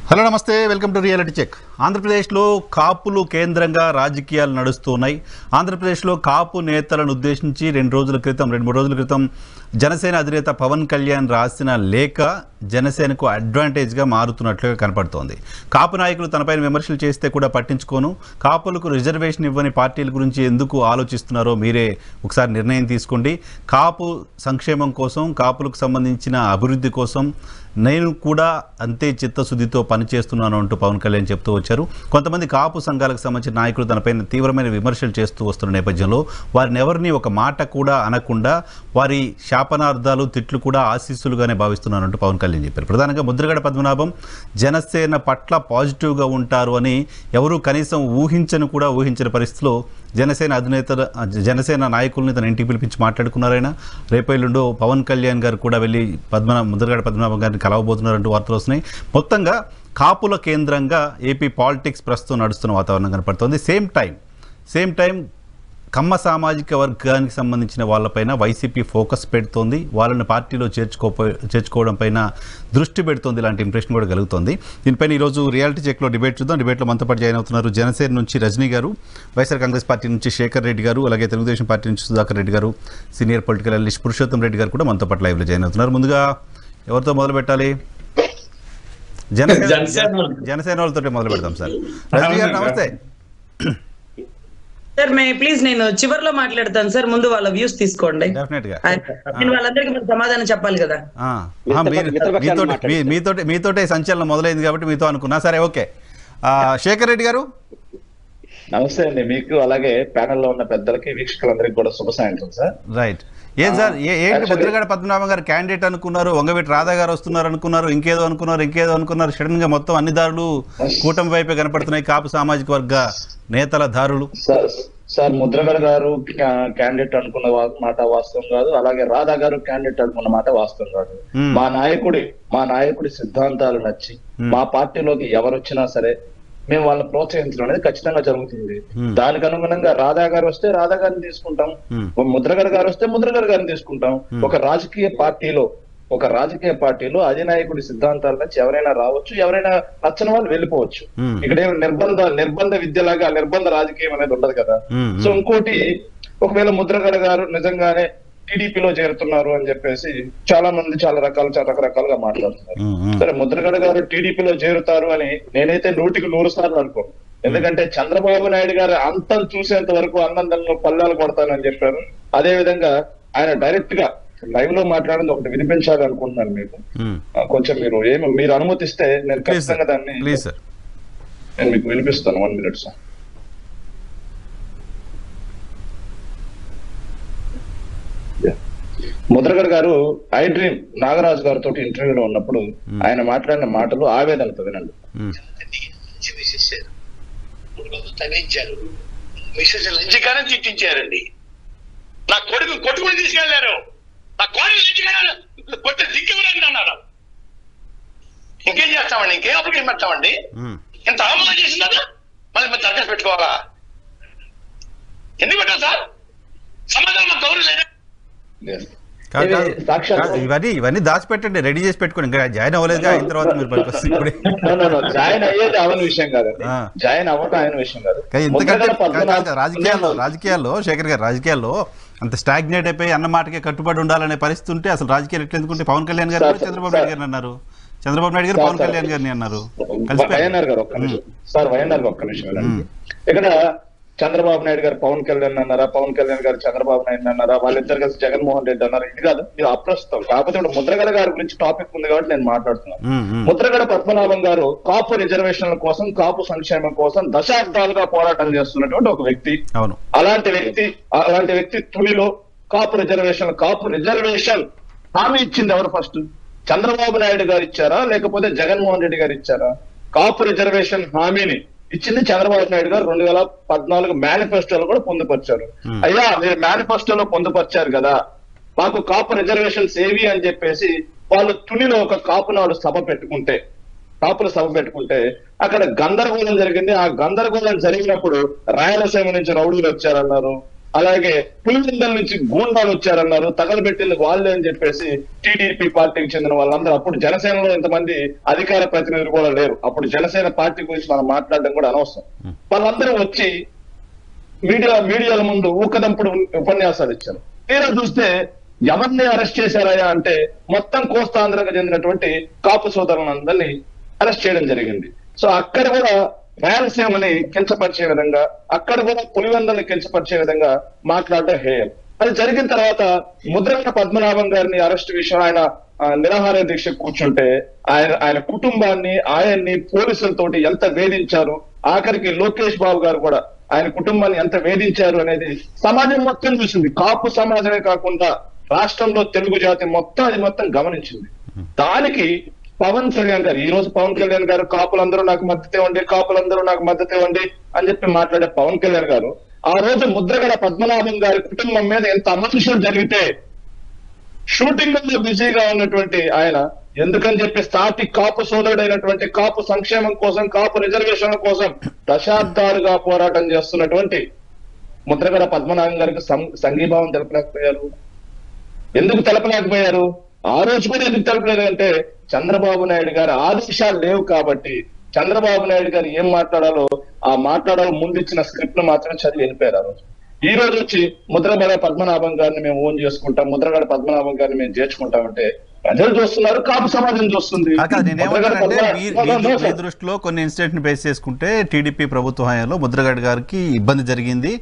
Hello నమస్తే, welcome to reality check. ఆంధ్రప్రదేశ్లో కాపులు కేంద్రంగా రాజకీయాలు నడుస్తున్నాయి. ఆంధ్రప్రదేశ్లో కాపు నేతలను ఉద్దేశించి 2-3 రోజుల క్రితం జనసేన అధినేత పవన్ కళ్యాణ్ రాసిన లేఖ జనసేనకు అడ్వాంటేజ్గా మారుతున్నట్లుగా కనపడుతోంది. కాపు నాయకులు తనపైన విమర్శలు చేస్తే కూడా పట్టించుకోను, కాపులకు రిజర్వేషన్ ఇవ్వని పార్టీల గురించి ఎందుకు ఆలోచిస్తున్నారో మీరే ఒకసారి నిర్ణయం తీసుకోండి, కాపు సంక్షేమం కోసం, కాపులకు సంబంధించిన అభివృద్ధి కోసం నేను కూడా అంతే చిత్తశుద్ధితో పనిచేస్తున్నాను అంటూ పవన్ కళ్యాణ్ చెప్తూ వచ్చారు. కొంతమంది కాపు సంఘాలకు సంబంధించిన నాయకులు తనపైన తీవ్రమైన విమర్శలు చేస్తూ వస్తున్న నేపథ్యంలో వారిని ఎవరిని ఒక మాట కూడా అనకుండా వారి శాపనార్థాలు, తిట్లు కూడా ఆశీస్సులుగానే భావిస్తున్నానంటూ పవన్ కళ్యాణ్ చెప్పారు. ప్రధానంగా ముద్రగడ పద్మనాభం జనసేన పట్ల పాజిటివ్గా ఉంటారు అని ఎవరూ కనీసం ఊహించని పరిస్థితిలో జనసేన నాయకుల్ని తన ఇంటికి పిలిపించి మాట్లాడుకున్నారైనా. రేపేళ్ళుండో పవన్ కళ్యాణ్ గారు కూడా వెళ్ళి ముద్రగడ పద్మనాభం గారిని కలవబోతున్నారంటూ వార్తలు వస్తున్నాయి. మొత్తంగా కాపుల కేంద్రంగా ఏపీ పాలిటిక్స్ ప్రస్తుతం నడుస్తున్న వాతావరణం కనపడుతోంది. సేమ్ టైం కమ్మ సామాజిక వర్గానికి సంబంధించిన వాళ్ళపైన వైసీపీ ఫోకస్ పెడుతోంది, వాళ్ళని పార్టీలో చేర్చుకోవడం పైన దృష్టి పెడుతోంది, ఇలాంటి ఇంప్రెషన్ కూడా కలుగుతోంది. దీనిపైన ఈరోజు రియాలిటీ చెక్లో డిబేట్ చూద్దాం. డిబేట్లో మనతో పాటు జాయిన్ అవుతున్నారు జనసేన నుంచి రజనీ గారు, వైఎస్ఆర్ కాంగ్రెస్ పార్టీ నుంచి శేఖర్ రెడ్డి గారు, అలాగే తెలుగుదేశం పార్టీ నుంచి సుధాకర్ రెడ్డి గారు, senior political analyst Purushottam Reddy గారు కూడా మనతో పాటు లైవ్లో జాయిన్ అవుతున్నారు. ముందుగా ఎవరితో మొదలు పెట్టాలి? జనసేన వాళ్ళతో మొదలు పెడతాం. సార్ రజనీ గారు నమస్తే. సార్ ప్లీజ్ నేను చివర్లో మాట్లాడతాను సార్, ముందు వాళ్ళ వ్యూస్ తీసుకోండి. నేను వాళ్ళందరికీ సమాధానం చెప్పాలి కదా. మీతోటే సంచలనం మొదలైంది కాబట్టి మీతో అనుకున్నా. సరే, ఓకే. శేఖర్ రెడ్డి గారు నమస్తే అండి. మీకు అలాగే ప్యానెల్లో ఉన్న పెద్దలకి, వీక్షకులందరికీ కూడా శుభ సాయంత్రం సార్. రైట్. ఏం సార్, ఏంటి ముద్రగడ పద్మనాభం గారు క్యాండిడేట్ అనుకున్నారు, వంగవీటి రాధా గారు వస్తున్నారు అనుకున్నారు, ఇంకేదో అనుకున్నారు, సడన్ గా మొత్తం అన్ని దారులు కూటమి వైపే కనపడుతున్నాయి, కాపు సామాజిక వర్గ నేతల దారులు. సార్ ముద్రగడ గారు క్యాండిడేట్ అనుకున్న మాట వాస్తవం కాదు, అలాగే రాధా గారు క్యాండిడేట్ అనుకున్న మాట వాస్తవం కాదు. మా నాయకుడి సిద్ధాంతాలు నచ్చి మా పార్టీలోకి ఎవరు వచ్చినా సరే మేము వాళ్ళని ప్రోత్సహించడం అనేది ఖచ్చితంగా జరుగుతుంది. దానికి అనుగుణంగా రాధా గారు వస్తే రాధా గారిని తీసుకుంటాం, ముద్రగడ గారు వస్తే ముద్రగడ గారిని తీసుకుంటాం. ఒక రాజకీయ పార్టీలో అధినాయకుడి సిద్ధాంతాల నుంచి ఎవరైనా రావచ్చు, ఎవరైనా నచ్చని వాళ్ళు వెళ్ళిపోవచ్చు. ఇక్కడ నిర్బంధ విద్యలాగా నిర్బంధ రాజకీయం అనేది ఉండదు కదా. సో ఇంకోటి, ఒకవేళ ముద్రగడ గారు నిజంగానే టీడీపీలో చేరుతున్నారు అని చెప్పేసి చాలా మంది చాలా రకరకాలుగా మాట్లాడుతున్నారు. సరే, ముద్రగడ గారు టీడీపీలో చేరుతారు అని నేనైతే 100కి 100 అనుకోను. ఎందుకంటే చంద్రబాబు నాయుడు గారు అంతం చూసేంత వరకు అన్నందనలో పల్లాలు కొడతానని చెప్పారు. అదే విధంగా ఆయన డైరెక్ట్ గా లైవ్ లో మాట్లాడింది ఒకటి వినిపించాలి అనుకుంటున్నాను మీకు. కొంచెం మీరు అనుమతిస్తే నేను ఖచ్చితంగా దాన్ని నేను మీకు వినిపిస్తాను. 1 minute సార్. ముద్రగడ గారు ఐ డ్రీమ్ నాగరాజు గారితో ఇంటర్వ్యూలో ఉన్నప్పుడు ఆయన మాట్లాడిన మాటలు ఆవేదనతో వినండి. తిట్టించారండి, నా కొడుకు కొట్టుకుని తీసుకెళ్లారు, నా కోడి కొట్టే దిక్కెవరండి అన్నారు. ఇంకేం చేస్తామండి, ఇంకేం అప్లికేషన్ పెడతామండి? ఇంత ఆమోదం చేసిందా మళ్ళీ మేము తరగతి పెట్టుకోవాలా? ఎందుకు పెట్టాలి సార్? సమాధానం మాకు గౌరవం లేదా? ఇవన్నీ దాచిపెట్టండి, రెడీ చేసి పెట్టుకోండి. ఇంకా జాయిన్ అవ్వలేదు, అయిన తర్వాత మీరు జాయిన్ అయ్యేది అవన విషయం కాదు, జాయిన్ అవ్వటం ఆయన విషయం కాదు. ఎందుకంటే రాజకీయాల్లో శేఖర్ గారు, రాజకీయాల్లో అంత స్టాగ్నేట్ అయిపోయి అన్న మాటకే కట్టుబడి ఉండాలనే పరిస్థితి ఉంటే అసలు రాజకీయాలు ఎట్లా ఎందుకుంటే పవన్ కళ్యాణ్ గారు చంద్రబాబు నాయుడు గారిని అన్నారు, చంద్రబాబు నాయుడు గారు పవన్ కళ్యాణ్ గారిని అన్నారు. వైఎన్ఆర్ గారు ఒక్క నిమిషం. ఇక్కడ చంద్రబాబు నాయుడు గారు పవన్ కళ్యాణ్ అన్నారా, పవన్ కళ్యాణ్ గారు చంద్రబాబు నాయుడు అన్నారా, వాళ్ళిద్దరు కలిసి జగన్మోహన్ రెడ్డి అన్నారు, ఇది కాదు, ఇది అప్రస్తుతం. కాకపోతే ఇప్పుడు ముద్రగడ గారి గురించి టాపిక్ ఉంది కాబట్టి నేను మాట్లాడుతున్నాను. ముద్రగడ పద్మనాభం గారు కాపు రిజర్వేషన్ల కోసం, కాపు సంక్షేమం కోసం దశాబ్దాలుగా పోరాటం చేస్తున్నటువంటి ఒక వ్యక్తి. అలాంటి వ్యక్తి తునిలో కాపు రిజర్వేషన్ హామీ ఇచ్చింది ఎవరు? ఫస్ట్ చంద్రబాబు నాయుడు గారు ఇచ్చారా, లేకపోతే జగన్మోహన్ రెడ్డి గారు ఇచ్చారా? కాపు రిజర్వేషన్ హామీని ఇచ్చింది చంద్రబాబు నాయుడు గారు 2014 మేనిఫెస్టోలో కూడా పొందుపరిచారు. అయ్యా, మీరు మేనిఫెస్టోలో పొందుపరిచారు కదా, మాకు కాపు రిజర్వేషన్స్ ఏవి అని చెప్పేసి వాళ్ళు తునిలో ఒక కాపుల సభ పెట్టుకుంటే అక్కడ గందరగోళం జరిగింది. ఆ గందరగోళం జరిగినప్పుడు రాయలసీమ నుంచి రౌడీలు వచ్చారన్నారు, అలాగే పులివెందుల నుంచి గూండాలు వచ్చారన్నారు, తగలబెట్టింది వాళ్ళే అని చెప్పేసి టీడీపీ పార్టీకి చెందిన వాళ్ళందరూ. అప్పుడు జనసేనలో ఇంతమంది అధికార ప్రతినిధులు కూడా లేరు. అప్పుడు జనసేన పార్టీ గురించి మనం మాట్లాడడం కూడా అనవసరం. వాళ్ళందరూ వచ్చి మీడియాల ముందు ఊకదంపుడు ఉపన్యాసాలు ఇచ్చారు. తీరా చూస్తే ఎవరిని అరెస్ట్ చేశారయా అంటే మొత్తం కోస్తాంధ్రకు చెందినటువంటి కాపు సోదరులందరినీ అరెస్ట్ చేయడం జరిగింది. సో అక్కడ కూడా రాయలసీమని కించపరిచే విధంగా, అక్కడ కూడా పులివెందుల్ని కించపరిచే విధంగా మాట్లాడడం హేయం. అది జరిగిన తర్వాత ముద్రగడ పద్మనాభం గారిని అరెస్ట్ విషయం ఆయన నిరాహార దీక్ష కూర్చుంటే ఆయన కుటుంబాన్ని ఆయన్ని పోలీసులతోటి ఎంత వేధించారు, ఆఖరికి లోకేష్ బాబు గారు కూడా ఆయన కుటుంబాన్ని ఎంత వేధించారు అనేది సమాజం మొత్తం చూసింది. కాపు సమాజమే కాకుండా రాష్ట్రంలో తెలుగు జాతి మొత్తం గమనించింది. దానికి పవన్ కళ్యాణ్ గారు, ఈ రోజు పవన్ కళ్యాణ్ గారు కాపులందరూ నాకు మద్దతు ఇవ్వండి, కాపులందరూ నాకు మద్దతు ఇవ్వండి అని చెప్పి మాట్లాడే పవన్ కళ్యాణ్ గారు ఆ రోజు ముద్రగడ పద్మనాభం గారి కుటుంబం మీద ఎంత అమర్షలు జరిగితే షూటింగ్ లో బిజీగా ఉన్నటువంటి ఆయన ఎందుకని చెప్పి సాటి కాపు సోదరుడైనటువంటి కాపు సంక్షేమం కోసం, కాపు రిజర్వేషన్ల కోసం దశాబ్దాలుగా పోరాటం చేస్తున్నటువంటి ముద్రగడ పద్మనాభం గారికి సంఘీభావం తెలపలేకపోయారు. ఎందుకు తెలపలేకపోయారు? ఆ రోజు కూడా ఎందుకు తెలపలేదు అంటే చంద్రబాబు నాయుడు గారి ఆదేశాలు లేవు కాబట్టి. చంద్రబాబు నాయుడు గారు ఏం మాట్లాడాలో ఆ మాట్లాడాలో ముందు ఇచ్చిన స్క్రిప్ట్ ను మాత్రమే చదివి వెళ్ళిపోయారు. ఆ రోజు ఈ రోజు వచ్చి ముద్రగడ పద్మనాభం గారిని మేము ఓన్ చేసుకుంటాం, ముద్రగడ పద్మనాభం గారిని మేము చేర్చుకుంటామంటే ప్రజలు చూస్తున్నారు, కాపు సమాజం చూస్తుంది. మీ దృష్టిలో కొన్ని ఇన్సిడెంట్ బేస్ చేసుకుంటే టీడీపీ ప్రభుత్వ హయాంలో ముద్రగడ గారికి ఇబ్బంది జరిగింది,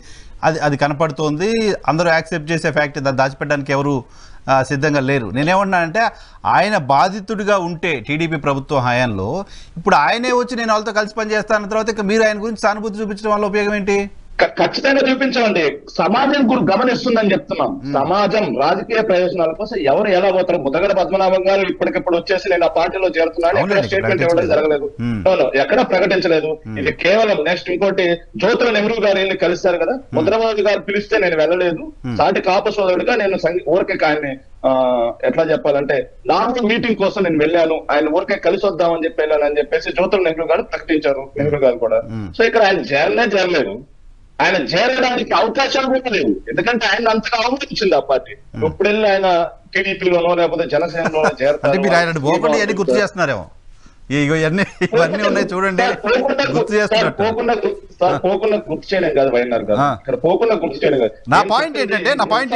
అది కనపడుతోంది. అందరూ యాక్సెప్ట్ చేసే ఫ్యాక్ట్, దాచిపెట్టడానికి ఎవరు సిద్ధంగా లేరు. నేనేమన్నానంటే ఆయన బాధితుడిగా ఉంటే టీడీపీ ప్రభుత్వ హయాంలో ఇప్పుడు ఆయనే వచ్చి నేను వాళ్ళతో కలిసి పనిచేస్తాన తర్వాత ఇక మీరు ఆయన గురించి సానుభూతి చూపించడం వల్ల ఉపయోగం ఏంటి? ఖచ్చితంగా చూపించమండి. సమాజం గురించి గమనిస్తుందని చెప్తున్నాం. సమాజం రాజకీయ ప్రయోజనాల కోసం ఎవరు ఎలా పోతారు? ముద్రగడ పద్మనాభం గారు ఇప్పటికిప్పుడు వచ్చేసి నేను ఆ పార్టీలో చేరుతున్నాను ఎక్కడ స్టేట్మెంట్ ఇవ్వడం జరగలేదు, ఎక్కడ ప్రకటించలేదు. ఇది కేవలం నెక్స్ట్ ఇంకోటి జ్యోతుల నెహ్రూ గారు వెళ్ళి కలిస్తారు కదా, ముద్రగడ గారు పిలిస్తే నేను వెళ్ళలేదు, సాటి కాపు సోదరుడిగా నేను ఊరికే ఆయన్ని ఎట్లా చెప్పాలంటే నార్మల్ మీటింగ్ కోసం నేను వెళ్ళాను, ఆయన ఊరికే కలిసి వద్దామని చెప్పి వెళ్ళాను అని చెప్పేసి జ్యోతుల నెహ్రూ గారు ప్రకటించారు. నెహ్రూ గారు కూడా. సో ఇక్కడ ఆయన చేరలేదు, ఆయన చేరడానికి అవకాశాలు కూడా లేవు. ఎందుకంటే ఆయన అంతగా అవమానించింది ఆ పార్టీ. ఇప్పుడు వెళ్ళి ఆయన టీడీపీలోనో లేకపోతే జనసేనలోనో చేరతారు. గుర్తు చేస్తున్నారేమో ఇవన్నీ ఉన్నాయి చూడండి, పోకుండా గుర్తు చేయడం కాదు వైఎన్ఆర్ గారు, ఇక్కడ పోకుండా గుర్తు చేయడం కాదు. నా పాయింట్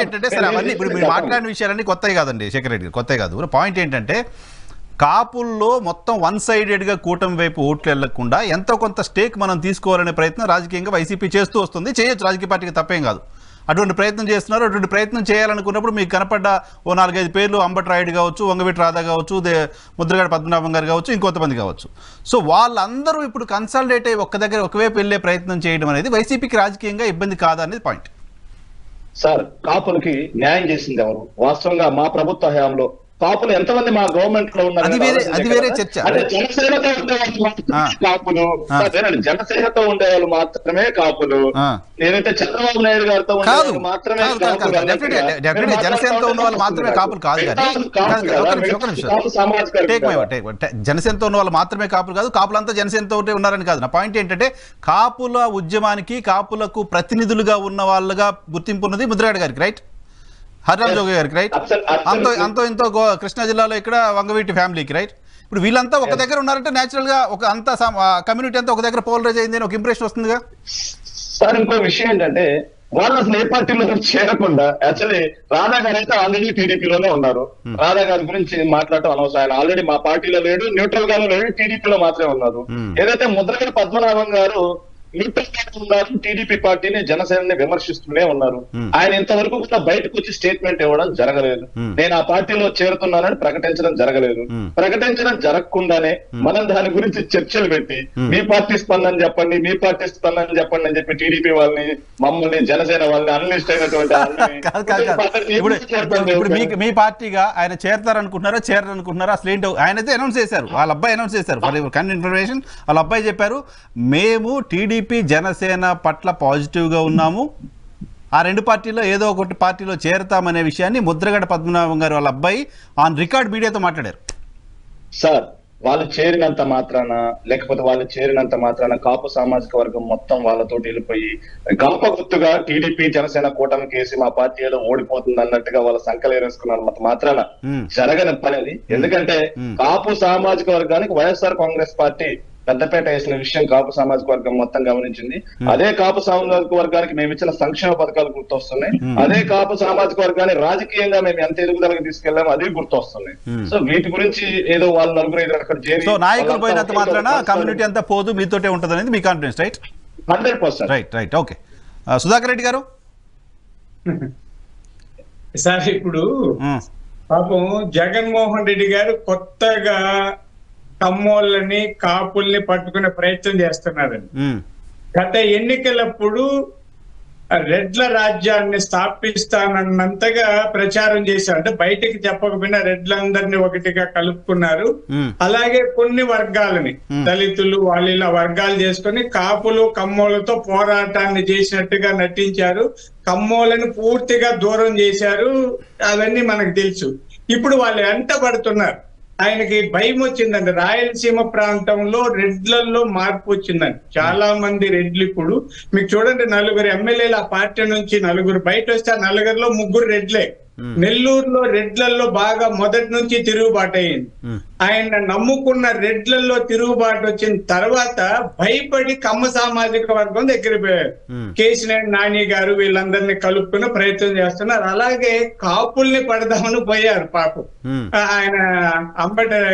ఏంటంటే సరే అవన్నీ ఇప్పుడు మీరు మాట్లాడిన విషయాలన్నీ కొత్తవి కాదండి శేఖర్ రెడ్డి గారు, కొత్తవి కాదు. పాయింట్ ఏంటంటే కాపుల్లో మొత్తం వన్ సైడెడ్గా కూటమి వైపు ఓట్లు వెళ్లకుండా ఎంతో కొంత స్టేక్ మనం తీసుకోవాలనే ప్రయత్నం రాజకీయంగా వైసీపీ చేస్తూ వస్తుంది. చేయొచ్చు, రాజకీయ పార్టీకి తప్పేం కాదు. అటువంటి ప్రయత్నం చేస్తున్నారు. అటువంటి ప్రయత్నం చేయాలనుకున్నప్పుడు మీకు కనపడ్డ ఓ 4-5 పేర్లు అంబటి రాయుడు కావచ్చు, వంగవీటి రాధా కావచ్చు, ముద్రగడ పద్మనాభం గారు కావచ్చు, ఇంకొంతమంది కావచ్చు. సో వాళ్ళందరూ ఇప్పుడు కన్సల్టేట్ అయ్యి ఒక్క దగ్గర ఒకవైపు వెళ్ళే ప్రయత్నం చేయడం అనేది వైసీపీకి రాజకీయంగా ఇబ్బంది కాదా అనేది పాయింట్. సార్, కాపులకి న్యాయం చేసింది ఎవరు? వాస్తవంగా మా ప్రభుత్వ హయాంలో కాపులు ఎంతమంది మా గవర్నమెంట్ లో ఉన్నారు? అది వేరే చర్చ. జనసేనతో కాపులు, జనసేనతో ఉండేవాళ్ళు మాత్రమే కాపులు. ఏదైతే చంద్రబాబు నాయుడు గారితో మాత్రమే జనసేనతో ఉన్న వాళ్ళు మాత్రమే కాపులు కాదు. జనసేనతో ఉన్న వాళ్ళు మాత్రమే కాపులు కాదు, కాపులంతా జనసేనతో ఉన్నారని కాదు. నా పాయింట్ ఏంటంటే కాపుల ఉద్యమానికి కాపులకు ప్రతినిధులుగా ఉన్న వాళ్ళగా గుర్తింపు ఉన్నది ముద్రగడ గారికి, రైట్? హరిరామ్ జోగి గారికి, రైట్? అంతో ఇంతో కృష్ణా జిల్లాలో ఇక్కడ వంగవీటి ఫ్యామిలీకి, రైట్? ఇప్పుడు వీళ్ళంతా ఒక దగ్గర ఉన్నారంటే న్యాచురల్ గా ఒక అంత కమ్యూనిటీ అంతా ఒక దగ్గర పోలరైజ్ అయింది అని ఒక ఇంప్రెషన్ వస్తుందిగా. సార్, ఇంకో విషయం ఏంటంటే వాళ్ళు అసలు ఏ పార్టీలో చేరకుండా, యాక్చువల్లీ రాధా గారు అయితే ఆల్రెడీ టీడీపీలోనే ఉన్నారు. రాధా గారి గురించి మాట్లాడటం అనవసరం. ఆయన ఆల్రెడీ మా పార్టీలో లేడు, న్యూట్రల్ గానే లేడు, టీడీపీలో మాత్రమే ఉన్నారు. ఏదైతే ముద్రగడ పద్మనాభం గారు ఉన్నారు, టీడీపీ పార్టీని జనసేనని విమర్శిస్తూనే ఉన్నారు. ఆయన ఇంతవరకు కూడా బయటకు వచ్చి స్టేట్మెంట్ ఇవ్వడం జరగలేదు. నేను ఆ పార్టీలో చేరుతున్నానని ప్రకటించడం జరగలేదు. ప్రకటించడం జరగకుండానే మనం దాని గురించి చర్చలు పెట్టి మీ పార్టీ స్పందన చెప్పండి, మీ పార్టీ స్పందన చెప్పండి అని చెప్పి టీడీపీ వాళ్ళని, మమ్మల్ని, జనసేన వాళ్ళని, అనలిస్ట్ అయినటువంటి మీ పార్టీగా ఆయన చేరతారనుకుంటున్నారా చేరారనుకుంటున్నారా? అసలు ఏంటో ఆయనైతే అనౌన్స్ చేశారు, వాళ్ళ అబ్బాయి అనౌన్స్ చేశారు. ఫర్ కైండ్ ఇన్ఫర్మేషన్, వాళ్ళ అబ్బాయి చెప్పారు మేము టీడీపీ జనసేన పట్ల పాజిటివ్గా ఉన్నాము, ఆ రెండు పార్టీలో ఏదో ఒకటి పార్టీలో చేరతామనే విషయాన్ని ముద్రగడ పద్మనాభం గారు వాళ్ళ అబ్బాయి ఆన్ రికార్డ్ మీడియాతో మాట్లాడారు. సార్, వాళ్ళు చేరినంత మాత్రాన లేకపోతే వాళ్ళు చేరినంత మాత్రాన కాపు సామాజిక వర్గం మొత్తం వాళ్ళతోటి వెళ్ళిపోయి గంప గుర్తుగా టీడీపీ జనసేన కూటమికి వేసి మా పార్టీ ఏదో ఓడిపోతుంది అన్నట్టుగా వాళ్ళ సంకలేరేసుకున్నంత మాత్రాన జరగని పని అది. ఎందుకంటే కాపు సామాజిక వర్గానికి వైఎస్ఆర్ కాంగ్రెస్ పార్టీ పెద్దపేట వేసిన విషయం కాపు సామాజిక వర్గం మొత్తం గమనించింది. అదే కాపు సామాజిక వర్గానికి మేము ఇచ్చిన సంక్షేమ పథకాలు గుర్తొస్తున్నాయి. అదే కాపు సామాజిక వర్గాన్ని రాజకీయంగా మేము ఎంత ఎదుగుదలకి తీసుకెళ్లామో అది గుర్తొస్తున్నాయి. సో వీటి గురించి ఏదో వాళ్ళు నలుగురు ఐదు అక్కడ చేరి నాయకులు పోయినంత మాత్రాన కమ్యూనిటీ అంతా పోదు మీతోటే ఉంటుంది అనేది మీ confidence, right? 100%. Right. Okay, Sudhakar Reddy గారు. సార్ ఇప్పుడు పాపం జగన్మోహన్ రెడ్డి గారు కొత్తగా కమ్మోళ్ళని కాపుల్ని పట్టుకునే ప్రయత్నం చేస్తున్నారండి. గత ఎన్నికలప్పుడు రెడ్ల రాజ్యాన్ని స్థాపిస్తానన్నంతగా ప్రచారం చేశారు. అంటే బయటికి చెప్పకపోయినా రెడ్లందరినీ ఒకటిగా కలుపుకున్నారు. అలాగే కొన్ని వర్గాలని దళితులు వాళ్ళు ఇలా వర్గాలు చేసుకుని కాపులు కమ్మోళ్ళతో పోరాటాన్ని చేసినట్టుగా నటించారు. కమ్మోళ్ళని పూర్తిగా దూరం చేశారు. అవన్నీ మనకు తెలుసు. ఇప్పుడు వాళ్ళు వెంట పడుతున్నారు. ఆయనకి భయం వచ్చిందండి. రాయలసీమ ప్రాంతంలో రెడ్లలో మార్పు వచ్చిందండి. చాలా మంది రెడ్లు ఇప్పుడు మీకు చూడండి, 4 ఎమ్మెల్యేలు ఆ పార్టీ నుంచి 4 బయట వస్తే ఆ 4లో 3 రెడ్లే. నెల్లూరులో రెడ్లలో బాగా మొదటి నుంచి తిరుగుబాటు అయింది. ఆయన నమ్ముకున్న రెడ్లలో తిరుగుబాటు వచ్చిన తర్వాత భయపడి కమ్మ సామాజిక వర్గం దగ్గర పోయారు. కేసీఆర్ నాని గారు వీళ్ళందరినీ కలుపుకునే ప్రయత్నం చేస్తున్నారు. అలాగే కాపుల్ని పడదామని పోయారు పాపం. ఆయన అంబటి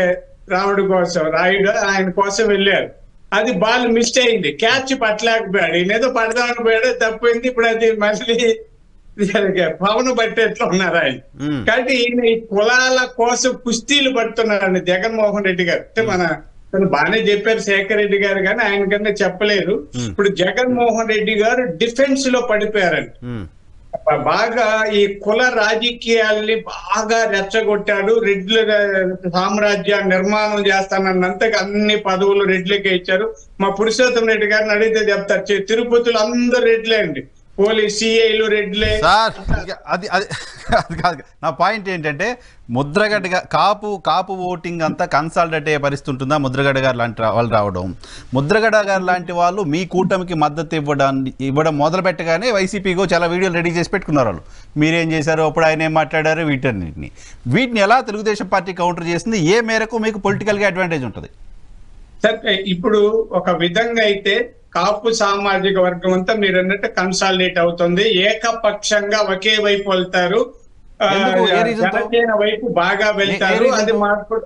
రాముడు కోసం ఆయన కోసం వెళ్ళారు. అది బాల్ మిస్ అయింది, క్యాచ్ పట్టలేకపోయాడు. ఈయనేదో పడదామని పోయాడు, తప్పింది. ఇప్పుడు అది మళ్ళీ పవన్ బట్టేట్లు ఉన్నారు ఆయన. కాబట్టి ఈయన ఈ కులాల కోసం కుస్తీలు పడుతున్నారండి జగన్మోహన్ రెడ్డి గారు. అంటే తను బాగానే చెప్పారు శేఖర్ రెడ్డి గారు, కానీ ఆయన కన్నా చెప్పలేరు. ఇప్పుడు జగన్మోహన్ రెడ్డి గారు డిఫెన్స్ లో పడిపోయారండి. బాగా ఈ కుల రాజకీయాల్ని బాగా రెచ్చగొట్టాడు. రెడ్ల సామ్రాజ్యాన్ని నిర్మాణం చేస్తానన్నంతగా అన్ని పదవులు రెడ్లకే ఇచ్చారు. మా పురుషోత్తం రెడ్డి గారిని అడిగితే చెప్తారు, తిరుపతిలో అందరు రెడ్లే అండి, పోలీస్ సిఐలు రెడ్లే. సార్ అది కాదు, నా పాయింట్ ఏంటంటే ముద్రగడ్డ కాపు ఓటింగ్ అంతా కన్సాలిడేట్ అయ్యే పరిస్థితి ఉంటుందా? ముద్రగడ్డ గారు లాంటి వాళ్ళు రావడం, ముద్రగడ్డ గారు లాంటి వాళ్ళు మీ కూటమికి మద్దతు ఇవ్వడం మొదలు పెట్టగానే వైసీపీగో చాలా వీడియోలు రెడీ చేసి పెట్టుకున్నారు వాళ్ళు. మీరేం చేశారు, అప్పుడు ఆయన ఏం మాట్లాడారు, వీటిని ఎలా తెలుగుదేశం పార్టీ కౌంటర్ చేసింది? ఏ మేరకు మీకు పొలిటికల్గా అడ్వాంటేజ్ ఉంటుంది? సార్ ఇప్పుడు ఒక విధంగా అయితే కాపు సామాజిక వర్గం అంతా మీరు అన్నట్టు కన్సాలిడేట్ అవుతుంది. ఏకపక్షంగా ఒకే వైపు వెళ్తారు, జనసేన వైపు బాగా వెళ్తారు. అది మాకు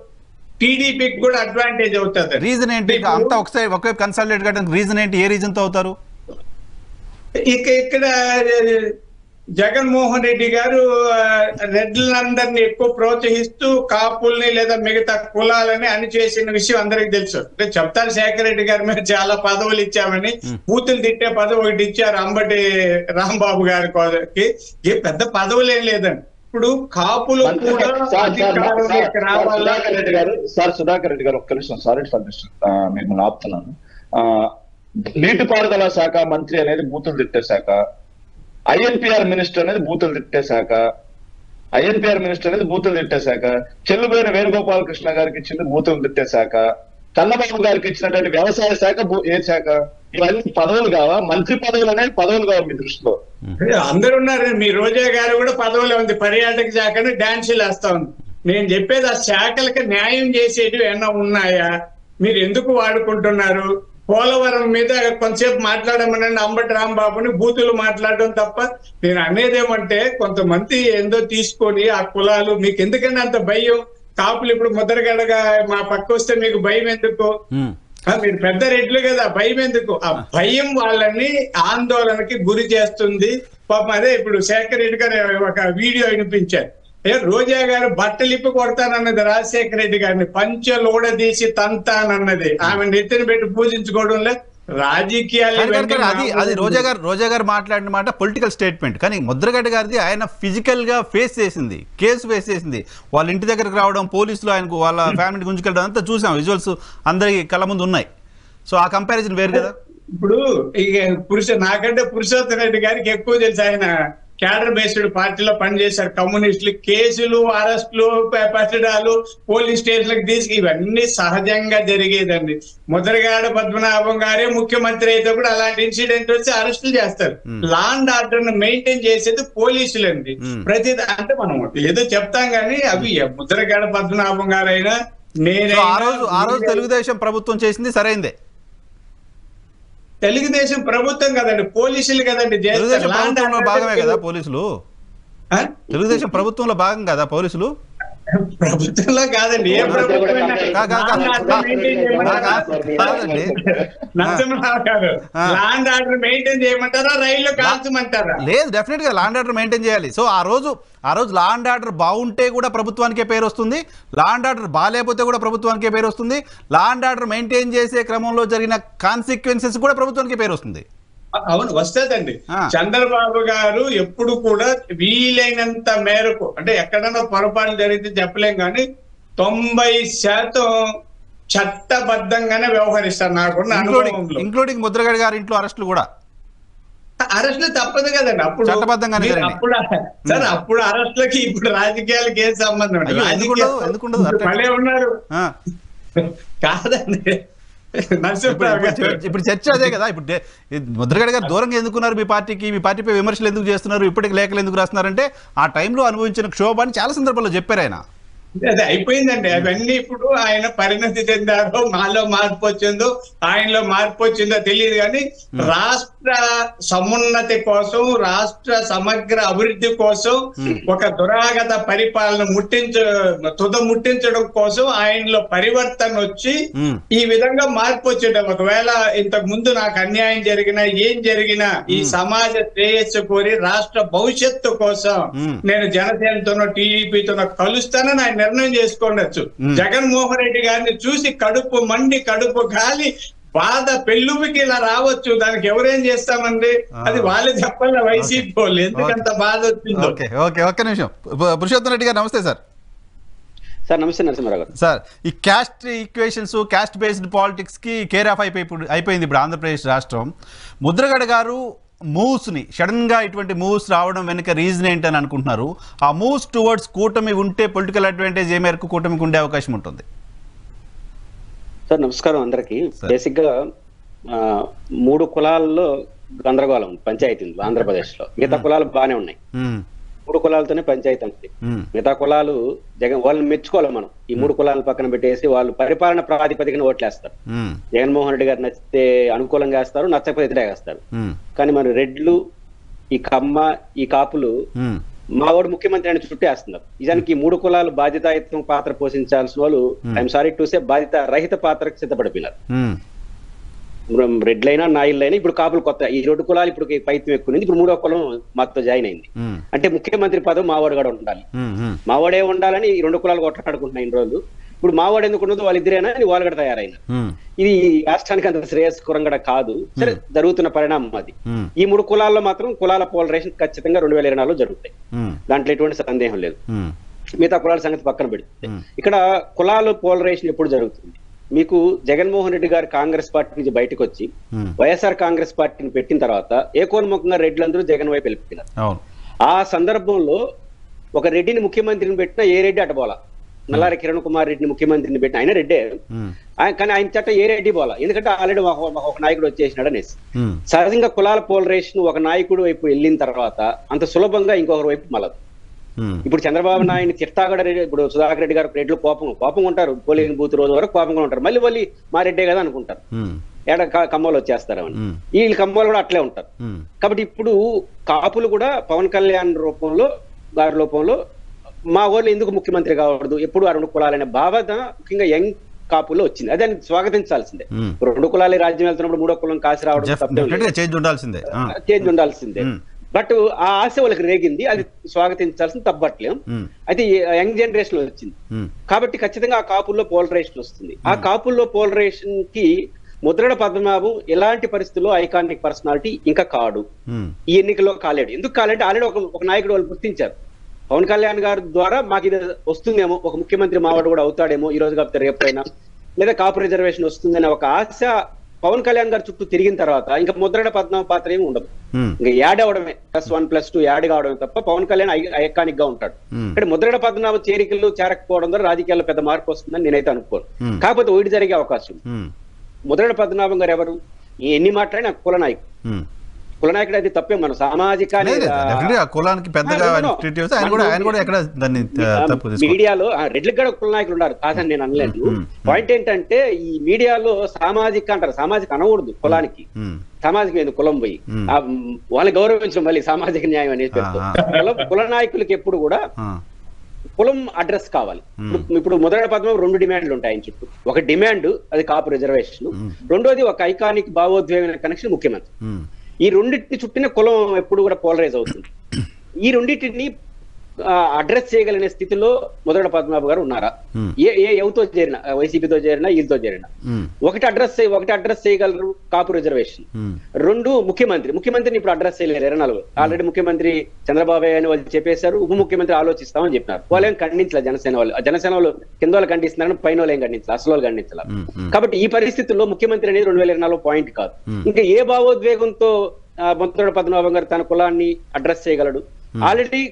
టీడీపీకి కూడా అడ్వాంటేజ్ అవుతుంది. రీజన్ ఏంటి? అంతా ఒకసారి ఒకే కన్సాలిడేట్ కావడానికి రీజన్ ఏంటి? ఏ రీజన్ తో అవుతారు? ఇక్కడ జగన్మోహన్ రెడ్డి గారు రెడ్లందరినీ ఎక్కువ ప్రోత్సహిస్తూ కాపుల్ని లేదా మిగతా కులాలని అణిచేసిన విషయం అందరికి తెలుసు. అంటే చెప్తారు శేఖర్ రెడ్డి గారి మీద చాలా పదవులు ఇచ్చామని, బూతులు తిట్టే పదవి ఒకటి ఇచ్చారు అంబటి రాంబాబు గారికి. ఏ పెద్ద పదవులు ఏం లేదండి. ఇప్పుడు కాపులు కూడా సుధాకర్ రెడ్డి గారు ఒక్క నిమిషం, సారీ ఫర్ దిస్, నేను ఆపుతున్నాను. నీటిపారుదల శాఖ మంత్రి అనేది బూతులు తిట్టే శాఖ, ఐఎన్పిఆర్ మినిస్టర్ అనేది బూతులు తిట్టే శాఖ, చెల్లుబోయిన వేణుగోపాలకృష్ణ గారికి ఇచ్చింది బూతులు తిట్టే శాఖ, కన్నబాబు గారికి ఇచ్చినటువంటి వ్యవసాయ శాఖ ఏ శాఖ? ఇవన్నీ పదవులు కావా? మంత్రి పదవులు అనేది పదవులు కావా మీ దృష్టిలో? అందరు ఉన్నారు. మీ రోజా గారు కూడా పదవులు ఉంది, పర్యాటక శాఖని డాన్సులు వేస్తా ఉంది. నేను చెప్పేది ఆ శాఖలకి న్యాయం చేసేటివి ఏమన్నా ఉన్నాయా? మీరు ఎందుకు వాడుకుంటున్నారు? పోలవరం మీద కొంతసేపు మాట్లాడమనండి అంబటి రాంబాబుని, బూతులు మాట్లాడడం తప్ప. నేను అనేదేమంటే కొంతమంది ఏందో తీసుకొని ఆ కులాలు మీకు ఎందుకంటే అంత భయం? కాపులు ఇప్పుడు ముద్రగడగా మా పక్క వస్తే మీకు భయం ఎందుకు? మీరు పెద్ద రెడ్లు కదా, భయం ఎందుకు? ఆ భయం వాళ్ళని ఆందోళనకి గురి చేస్తుంది. పాపం అదే ఇప్పుడు శేఖర్ రెడ్డి గారు ఒక వీడియో వినిపించారు. రోజా గారు బట్టలిప్పి కొడతానన్నది రాజశేఖర రెడ్డి గారిని, పంచలోడదీసి తంతానన్నది. ఆమె నెత్తిన పెట్టి పూజించుకోవడంలో రాజకీయాలు. అది రోజా గారు మాట్లాడిన మాట పొలిటికల్ స్టేట్మెంట్. కానీ ముద్రగడ్డ గారిది ఆయన ఫిజికల్ గా ఫేస్ చేసింది, కేసు ఫేస్ చేసింది. వాళ్ళ ఇంటి దగ్గరకు రావడం, పోలీసులు ఆయనకు వాళ్ళ ఫ్యామిలీ గుంజుకెళ్ళడం అంతా చూసాం, విజువల్స్ అందరికి కళ్ళ ముందు ఉన్నాయి. సో ఆ కంపారిజన్ వేరు కదా. ఇప్పుడు నాకంటే పురుషోత్తం రెడ్డి గారికి ఎక్కువ తెలుసు. ఆయన క్యాడర్ బేస్డ్ పార్టీలో పనిచేశారు కమ్యూనిస్టులు. కేసులు, అరెస్టులు, పట్టడాలు, పోలీస్ స్టేషన్లకు ఇవన్నీ సహజంగా జరిగేదండి. ముద్రగడ పద్మనాభం గారే ముఖ్యమంత్రి అయితే కూడా అలాంటి ఇన్సిడెంట్ వచ్చి అరెస్టులు చేస్తారు. లా అండ్ ఆర్డర్ ను మెయింటైన్ చేసేది పోలీసులండి. ప్రతి అంటే మనం ఏదో చెప్తాం కానీ అవి ముద్రగడ పద్మనాభం గారైనా ఆ రోజు తెలుగుదేశం ప్రభుత్వం చేసింది సరైందే. తెలుగుదేశం ప్రభుత్వం కదండి, పోలీసులు కదండి. భాగమే కదా పోలీసులు, తెలుగుదేశం ప్రభుత్వంలో భాగం కదా పోలీసులు. ప్రభుత్వంలో కాదండి, ఏ ప్రభుత్వం నరసింహరావు గారు లాండ్ ఆర్డర్ మెయింటైన్ చేయమంటారా, రైల్లో కాల్చమంటారా? లేదు, డెఫినెట్ గా లాండ్ ఆర్డర్ మెయింటైన్ చేయాలి. సో ఆ రోజు లా అండ్ ఆర్డర్ బాగుంటే కూడా ప్రభుత్వానికే పేరు వస్తుంది, లా అండ్ ఆర్డర్ బాగాలేకపోతే కూడా ప్రభుత్వానికే పేరు వస్తుంది, లా అండ్ ఆర్డర్ మెయింటైన్ చేసే క్రమంలో జరిగిన కాన్సిక్వెన్సెస్ కూడా ప్రభుత్వానికే పేరు వస్తుంది. అవును, వస్తుందండి. చంద్రబాబు గారు ఎప్పుడు కూడా వీలైనంత మేరకు, అంటే ఎక్కడైనా పొరపాటు జరిగితే చెప్పలేం కానీ 90% చట్టబద్ధంగానే వ్యవహరిస్తారు. నాకున్న అనుభవంలో ఇంక్లూడింగ్ ముద్రగడ గారి ఇంట్లో అరెస్టులు కూడా. అరెస్టులు తప్పదు కదండి, అప్పుడు చట్టబద్ధంగానే సార్. అప్పుడు అరెస్టులకి ఇప్పుడు రాజకీయాలకి ఏం సంబంధం అండి? భలే ఉన్నారు కాదండి. ఇప్పుడు చర్చ అదే కదా. ఇప్పుడు ముద్రగడ గారు దూరంగా ఎందుకున్నారు మీ పార్టీకి, మీ పార్టీపై విమర్శలు ఎందుకు చేస్తున్నారు, ఇప్పటికి లేఖలు ఎందుకు రాస్తున్నారంటే ఆ టైంలో అనుభవించిన క్షోభాన్ని చాలా సందర్భాల్లో చెప్పారు ఆయన. అది అయిపోయిందండి. అవన్నీ ఇప్పుడు ఆయన పరిణతి చెందారో, మాలో మార్పు వచ్చిందో, ఆయనలో మార్పు వచ్చిందో తెలియదు కానీ రాష్ట్ర సమున్నతి కోసం, రాష్ట్ర సమగ్ర అభివృద్ధి కోసం, ఒక దురాగత పరిపాలన ముట్టించడం కోసం ఆయనలో పరివర్తన వచ్చి ఈ విధంగా మార్పు వచ్చేటం. ఒకవేళ ఇంతకు ముందు నాకు అన్యాయం జరిగినా, ఏం జరిగినా ఈ సమాజ శ్రేయస్సు కోరి రాష్ట్ర భవిష్యత్తు కోసం నేను జనసేనతోనో టీడీపీతోనో కలుస్తానని ఆయన నిర్ణయం చేసుకోవచ్చు. జగన్మోహన్ రెడ్డి గారిని చూసి కడుపు మండి, కడుపు గాలి, బాధ పెళ్ళుకి ఇలా రావచ్చు. దానికి ఎవరేం చేస్తామండి? అది వాళ్ళే చెప్పాలి. వైసీపీ వాళ్ళు ఎందుకంత బాధ వచ్చిందో. ఒక్క నిమిషం. పురుషోత్తమ్ రెడ్డి గారు నమస్తే సార్. సార్ నమస్తే నరసింహారావు గారు. సార్, ఈ caste equations, caste based politics కి కేర్ ఆఫ్ అయిపోయింది ఇప్పుడు ఆంధ్రప్రదేశ్ రాష్ట్రం. ముద్రగడ గారు మూవ్స్ని సడన్గా ఇటువంటి మూవ్స్ రావడం వెనుక రీజన్ ఏంటని అనుకుంటున్నారు? ఆ మూవ్స్ టువర్డ్స్ కూటమి ఉంటే పొలిటికల్ అడ్వాంటేజ్ ఏ మేరకు కూటమికి ఉండే అవకాశం ఉంటుంది? సార్ నమస్కారం అందరికి. బేసిక్ గా 3 కులాల్లో గందరగోళం పంచాయతీ ఉంది ఆంధ్రప్రదేశ్ లో. మిగతా కులాలు బాగానే ఉన్నాయి, 3 కులాలతోనే పంచాయతీ ఉంది. మిగతా కులాలు వాళ్ళని మెచ్చుకోవాలి మనం. ఈ 3 కులాలను పక్కన పెట్టేసి వాళ్ళు పరిపాలన ప్రాతిపదికన ఓట్లేస్తారు. జగన్మోహన్ రెడ్డి గారు నచ్చితే అనుకూలంగా వేస్తారు, నచ్చకపోతే వ్యతిరేకేస్తారు. కానీ మన రెడ్లు, ఈ కమ్మ, ఈ కాపులు మా వాడు ముఖ్యమంత్రి అని చుట్టేస్తున్నారు. నిజానికి ఈ 3 కులాలు బాధ్యతాయుతం పాత్ర పోషించాల్సిన వాళ్ళు ఐఎమ్ సారీ టు సే బాధ్యత రహిత పాత్రకు సిద్ధపడిపోయినారు. రెడ్లైనా, నాయుళ్ళైనా, ఇప్పుడు కాపులు కొత్త. ఈ 2 కులాలు ఇప్పుడు పైత్యం ఎక్కువ, ఇప్పుడు 3వ కులం మాతో జాయిన్ అయింది. అంటే ముఖ్యమంత్రి పదవి మావాడు కూడా ఉండాలి, మావాడే ఉండాలని ఈ 2 కులాలు కొట్లాడుకుంటున్నాయి ఇన్ని రోజులు. ఇప్పుడు మావాడు ఎందుకు ఉండదు, వాళ్ళిద్దరేనా అని వాళ్ళు కూడా తయారైనారు. ఇది రాష్ట్రానికి అంత శ్రేయస్కరంగా కాదు. సరే, జరుగుతున్న పరిణామం అది. ఈ 3 కులాల్లో మాత్రం కులాల పోలరైజేషన్ ఖచ్చితంగా 2024లో జరుగుతాయి, దాంట్లో ఎటువంటి సందేహం లేదు. మిగతా కులాల సంగతి పక్కన పెడితే ఇక్కడ కులాల పోలరైజేషన్ ఎప్పుడు జరుగుతుంది? మీకు జగన్మోహన్ రెడ్డి గారు కాంగ్రెస్ పార్టీ నుంచి బయటకు వచ్చి వైఎస్ఆర్ కాంగ్రెస్ పార్టీని పెట్టిన తర్వాత ఏకోన్ముఖంగా రెడ్లందరూ జగన్ వైపు వెళ్ళిపోయినారు. ఆ సందర్భంలో ఒక రెడ్డిని ముఖ్యమంత్రిని పెట్టినా ఏ రెడ్డి అటబోలా. నల్లారి కిరణ్ కుమార్ రెడ్డిని ముఖ్యమంత్రిని పెట్టిన ఆయన రెడ్డే, కానీ ఆయన చట్ట ఏ రెడ్డి పోలా, ఎందుకంటే ఆల్రెడీ ఒక నాయకుడు వచ్చేసినాడు అనేసి. సహజంగా కులాల పోలరైజేషన్ ఒక నాయకుడు వైపు వెళ్ళిన తర్వాత అంత సులభంగా ఇంకొకరి వైపు మళ్ళదు. ఇప్పుడు చంద్రబాబు నాయుడు తిట్టాగడ రెడ్డి, ఇప్పుడు సుధాకర్ రెడ్డి గారు రెడ్లు కోపం ఉంటారు, పోలింగ్ బూత్ రోజు వరకు కోపంగా ఉంటారు, మళ్ళీ మా రెడ్డే కదా అనుకుంటారు, ఏడ కమ్మలు వచ్చేస్తారు అని. ఈ కమ్మలు కూడా అట్లే ఉంటారు. కాబట్టి ఇప్పుడు కాపులు కూడా పవన్ కళ్యాణ్ గారి రూపంలో మా ఊర్లో ఎందుకు ముఖ్యమంత్రి కావడదు, ఎప్పుడు ఆ 2 కులాలనే భావన ముఖ్యంగా యంగ్ కాపుల్లో వచ్చింది. అది ఆయన స్వాగతించాల్సిందే. 2 కులాలే రాజ్యం వెళ్తున్నప్పుడు 3వ కులం కాసి రావడం చేంజ్ ఉండాల్సిందే. బట్ ఆ ఆశ వాళ్ళకి రేగింది, అది స్వాగతించాల్సింది, తప్పట్లేం. అయితే యంగ్ జనరేషన్ లో వచ్చింది కాబట్టి ఖచ్చితంగా ఆ కాపుల్లో పోలరైజేషన్ వస్తుంది. ఆ కాపుల్లో పోలరైజేషన్ కి ముద్రగడ పద్మనాభం ఎలాంటి పరిస్థితుల్లో ఐకానిక్ పర్సనాలిటీ ఇంకా కాడు, ఈ ఎన్నికల్లో కాలేడు. ఎందుకు కాలంటే ఆల్రెడీ ఒక నాయకుడు వాళ్ళు గుర్తించారు. పవన్ కళ్యాణ్ గారి ద్వారా మాకు ఇది వస్తుందేమో, ఒక ముఖ్యమంత్రి మావాడు కూడా అవుతాడేమో ఈ రోజు కాకపోతే రేపైనా, లేదా కాపు రిజర్వేషన్ వస్తుందనే ఒక ఆశ పవన్ కళ్యాణ్ గారు చుట్టూ తిరిగిన తర్వాత ఇంకా ముద్రగడ పద్మనాభం పాత్ర ఏమి ఉండదు. ఇంకా యాడ్ అవడమే, +1+2 యాడ్ కావడమే తప్ప పవన్ కళ్యాణ్ ఐకానిక్ గా ఉంటాడు. అంటే ముద్రగడ పద్మనాభం చేరికలు చేరకపోవడం ద్వారా రాజకీయాల్లో పెద్ద మార్పు వస్తుందని నేనైతే అనుకోను. కాకపోతే ఒకటి జరిగే అవకాశం, ముద్రగడ పద్మనాభం గారు ఎవరు, ఎన్ని మాట్లాడినా కుల నాయకుడు. కులనాయకుడు అది తప్పే. మనం సామాజిక మీడియాలో రెడ్లకు కూడా కులనాయకులు ఉన్నారు కాదని నేను అనలేదు. పాయింట్ ఏంటంటే ఈ మీడియాలో సామాజిక అంటారు, సామాజిక అనకూడదు కులానికి. సామాజిక ఏంది కులం పోయి వాళ్ళని గౌరవించడం మళ్ళీ సామాజిక న్యాయం అనేది పెడతాం. కుల నాయకులకి ఎప్పుడు కూడా కులం అడ్రస్ కావాలి. ఇప్పుడు ముద్రగడ పద్మనాభం 2 డిమాండ్లు ఉంటాయి ఆయన చుట్టూ. ఒక డిమాండ్ అది కాపు రిజర్వేషన్, రెండోది ఒక ఐకానిక్ భావోద్వేగమైన కనెక్షన్ ముఖ్యమంత్రి. ఈ రెండింటిని చుట్టిన కులం ఎప్పుడు కూడా పోలరైజ్ అవుతుంది. ఈ రెండింటిని అడ్రస్ చేయగలిగిన స్థితిలో ముద్రగడ పద్మనాభం గారు ఉన్నారా? ఎవరితో చేరినా, వైసీపీతో చేరినా, వీళ్ళతో చేరినా ఒకటి అడ్రస్ చేయగలరు కాపు రిజర్వేషన్. 2 ముఖ్యమంత్రిని ఇప్పుడు అడ్రస్ చేయలేరు. 24 ఆల్రెడీ ముఖ్యమంత్రి చంద్రబాబు అని వాళ్ళు చెప్పేశారు. ఉప ముఖ్యమంత్రి ఆలోచిస్తామని చెప్పినారు. వాళ్ళు ఏం ఖండించాలి జనసేన వాళ్ళు కింద వాళ్ళు ఖండిస్తున్నారని పైన వాళ్ళు ఏం ఖండించాలి, అసలు వాళ్ళు ఖండించాలి. కాబట్టి ఈ పరిస్థితుల్లో ముఖ్యమంత్రి అనేది 2024 పాయింట్ కాదు. ఇంకా ఏ భావోద్వేగంతో ముద్రగడ పద్మనాభం గారు తన కులాన్ని అడ్రస్ చేయగలడు? ఆల్రెడీ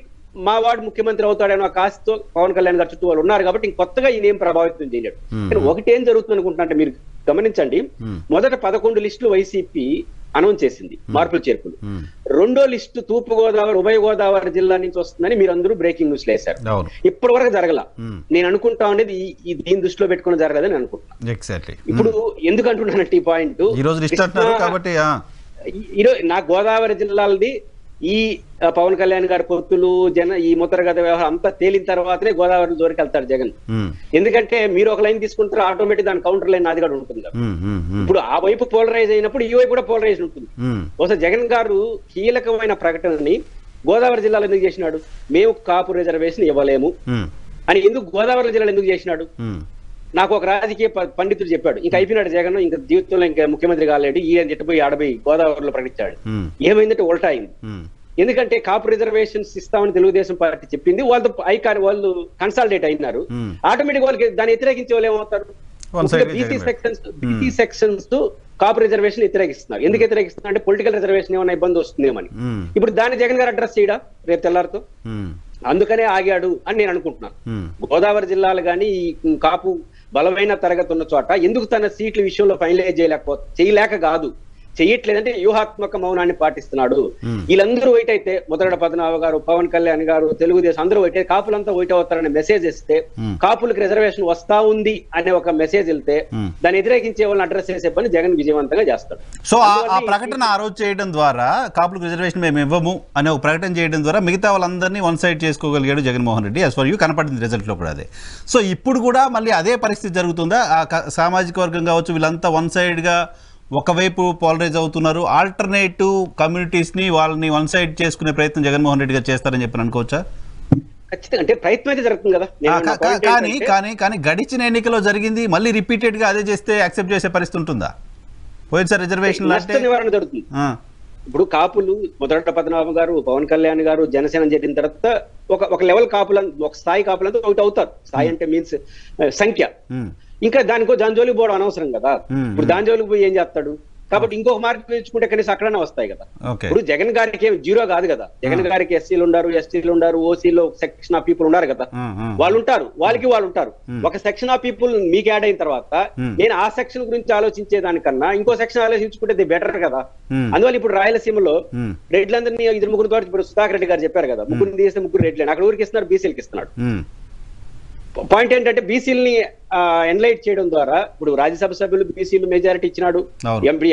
మా వాడు ముఖ్యమంత్రి అవుతాడని కాస్తో పవన్ కళ్యాణ్ గారు చుట్టూ వాళ్ళు ఉన్నారు కాబట్టి ఇంకొత్తగా ఈయన ఏం ప్రభావితం చేయలేడు. కానీ ఒకటి ఏం జరుగుతుంది అనుకుంటున్నా అంటే మీరు గమనించండి, మొదట 11 లిస్టులు వైసీపీ అనౌన్స్ చేసింది మార్పులు చేర్పులు. 2వ లిస్టు తూర్పు గోదావరి, ఉభయ గోదావరి జిల్లా నుంచి వస్తుందని మీరు అందరూ బ్రేకింగ్ న్యూస్ లేశారు. ఇప్పటి వరకు జరగల. నేను అనుకుంటా అనేది దీని దృష్టిలో పెట్టుకుని జరగదని అనుకుంటున్నాను. ఇప్పుడు ఎందుకు అంటున్నానంటే ఈ పాయింట్, ఈరోజు నా గోదావరి జిల్లాలది ఈ పవన్ కళ్యాణ్ గారి పొత్తులు ఈ ముద్రగడ వ్యవహారం అంతా తేలిన తర్వాతనే గోదావరి జోరికి వెళ్తాడు జగన్. ఎందుకంటే మీరు ఒక లైన్ తీసుకుంటారు, ఆటోమేటిక్ దాని కౌంటర్ లైన్ అది కూడా ఉంటుంది. ఇప్పుడు ఆ వైపు పోలరైజ్ అయినప్పుడు ఈ వైపు కూడా పోలరైజ్ ఉంటుంది. ఒకసారి జగన్ గారు కీలకమైన ప్రకటనని గోదావరి జిల్లాలో ఎందుకు చేసినాడు? మేము కాపు రిజర్వేషన్ ఇవ్వలేము అని ఎందుకు గోదావరి జిల్లాలో ఎందుకు చేసినాడు? నాకు ఒక రాజకీయ పండితుడు చెప్పాడు, ఇంకా అయిపోయినాడు జగన్, ఇంకా జీవితంలో ఇంకా ముఖ్యమంత్రి కాలేడు, ఈయన తిట్టపోయి 80 గోదావరిలో ప్రకటించాడు. ఏమైందంటే ఉల్టా అయింది. ఎందుకంటే కాపు రిజర్వేషన్స్ ఇస్తామని తెలుగుదేశం పార్టీ చెప్పింది, వాళ్ళు కన్సాలిడేట్ అయినారు. ఆటోమేటిక్ వాళ్ళకి దాన్ని వ్యతిరేకించే వాళ్ళు ఏమవుతారు? బీసీ సెక్షన్స్ కాపు రిజర్వేషన్ వ్యతిరేకిస్తున్నారు. ఎందుకు వ్యతిరేకిస్తున్నారు అంటే పొలిటికల్ రిజర్వేషన్ ఏమైనా ఇబ్బంది వస్తుందేమని. ఇప్పుడు దాన్ని జగన్ గారు అడ్రస్ చేయడా రేపు తెల్లారితో? అందుకనే ఆగాడు అని నేను అనుకుంటున్నాను. గోదావరి జిల్లాలు కానీ ఈ కాపు బలమైన తరగతి ఉన్న చోట ఎందుకు తన సీట్ల విషయంలో ఫైనలైజ్ చేయలేక కాదు, చెయ్యట్లేదంటే వ్యూహాత్మక మౌనాన్ని పాటిస్తున్నాడు. వీళ్ళందరూ వైట్ అయితే ముద్రగడ పద్మనాభం గారు, పవన్ కళ్యాణ్ గారు, తెలుగుదేశం అందరూ వైట్ అయితే కాపులంతా వైట్ అవుతారనే మెసేజ్ ఇస్తే, కాపులకు రిజర్వేషన్ వస్తా ఉంది అనే ఒక మెసేజ్ వెళ్తే దాన్ని వ్యతిరేకించే వాళ్ళని అడ్రస్ చేసే పని జగన్ విజయవంతంగా చేస్తాడు. సో ఆ ప్రకటన ఆ రోజు చేయడం ద్వారా, కాపులకు రిజర్వేషన్ మేము ఇవ్వము అనే ఒక ప్రకటన చేయడం ద్వారా మిగతా వాళ్ళందరినీ వన్ సైడ్ చేసుకోగలిగాడు Jaganmohan Reddy. As far you కనపడింది రిజల్ట్ లో కూడా అదే. సో ఇప్పుడు కూడా మళ్ళీ అదే పరిస్థితి జరుగుతుందా? సామాజిక వర్గం కావచ్చు, వీళ్ళంతా వన్ సైడ్ గా ఒకవైపు పోలరైజ్ అవుతున్నారు. ఆల్టర్నేటివ్ కమ్యూనిటీస్ని వాళ్ళని వన్ సైడ్ చేసుకునే ప్రయత్నం జగన్మోహన్ రెడ్డి గారు చేస్తారని చెప్పి అనుకోవచ్చా? ఖచ్చితంగా. అంటే ప్రయత్నం అయితే జరుగుతుంది కదా. కానీ గడిచిన ఎన్నికలో జరిగింది, మళ్ళీ రిపీటెడ్ గా అదే చేస్తే యాక్సెప్ట్ చేసే పరిస్థితి ఉంటుందా? పోయినసారి రిజర్వేషన్ నివారణ జరుగుతుంది. ఇప్పుడు కాపులు ముద్రగడ పద్మనాభం గారు, పవన్ కళ్యాణ్ గారు జనసేన చేరిన తర్వాత ఒక లెవెల్ కాపులంతా, ఒక స్థాయి కాపులంతా ఒకటి అవుతారు. స్థాయి అంటే మీన్స్ సంఖ్య. ఇంకా దాని జోలికి పోవడం అనవసరం కదా. ఇప్పుడు దాని జోలికి పోయి ఏం చేస్తాడు? కాబట్టి ఇంకొక మార్పు తెచ్చుకుంటే కనీసం అక్కడనే వస్తాయి కదా. ఇప్పుడు జగన్ గారికి జీరో కాదు కదా. జగన్ గారికి ఎస్సీలు ఉన్నారు, ఎస్టీలు ఉన్నారు, ఓసీలో సెక్షన్ ఆఫ్ పీపుల్ ఉన్నారు కదా. వాళ్ళు ఉంటారు, వాళ్ళు ఉంటారు. ఒక సెక్షన్ ఆఫ్ పీపుల్ మీకు యాడ్ అయిన తర్వాత నేను ఆ సెక్షన్ గురించి ఆలోచించేదానికన్నా ఇంకో సెక్షన్ ఆలోచించుకుంటే బెటర్ కదా. అందువల్ల ఇప్పుడు రాయలసీమలో రెడ్లందరినీ 2-3 తోటి ఇప్పుడు సుధాకర్ రెడ్డి గారు చెప్పారు కదా, ముగ్గురు తీస్తే 3 రెడ్లు అక్కడ ఊరికి ఇస్తున్నారు, బీసీలకి ఇస్తున్నాడు. పాయింట్ ఏంటంటే బీసీలని ఎన్లైట్ చేయడం ద్వారా ఇప్పుడు రాజ్యసభ సభ్యులు బీసీలు మెజారిటీ ఇచ్చినాడు,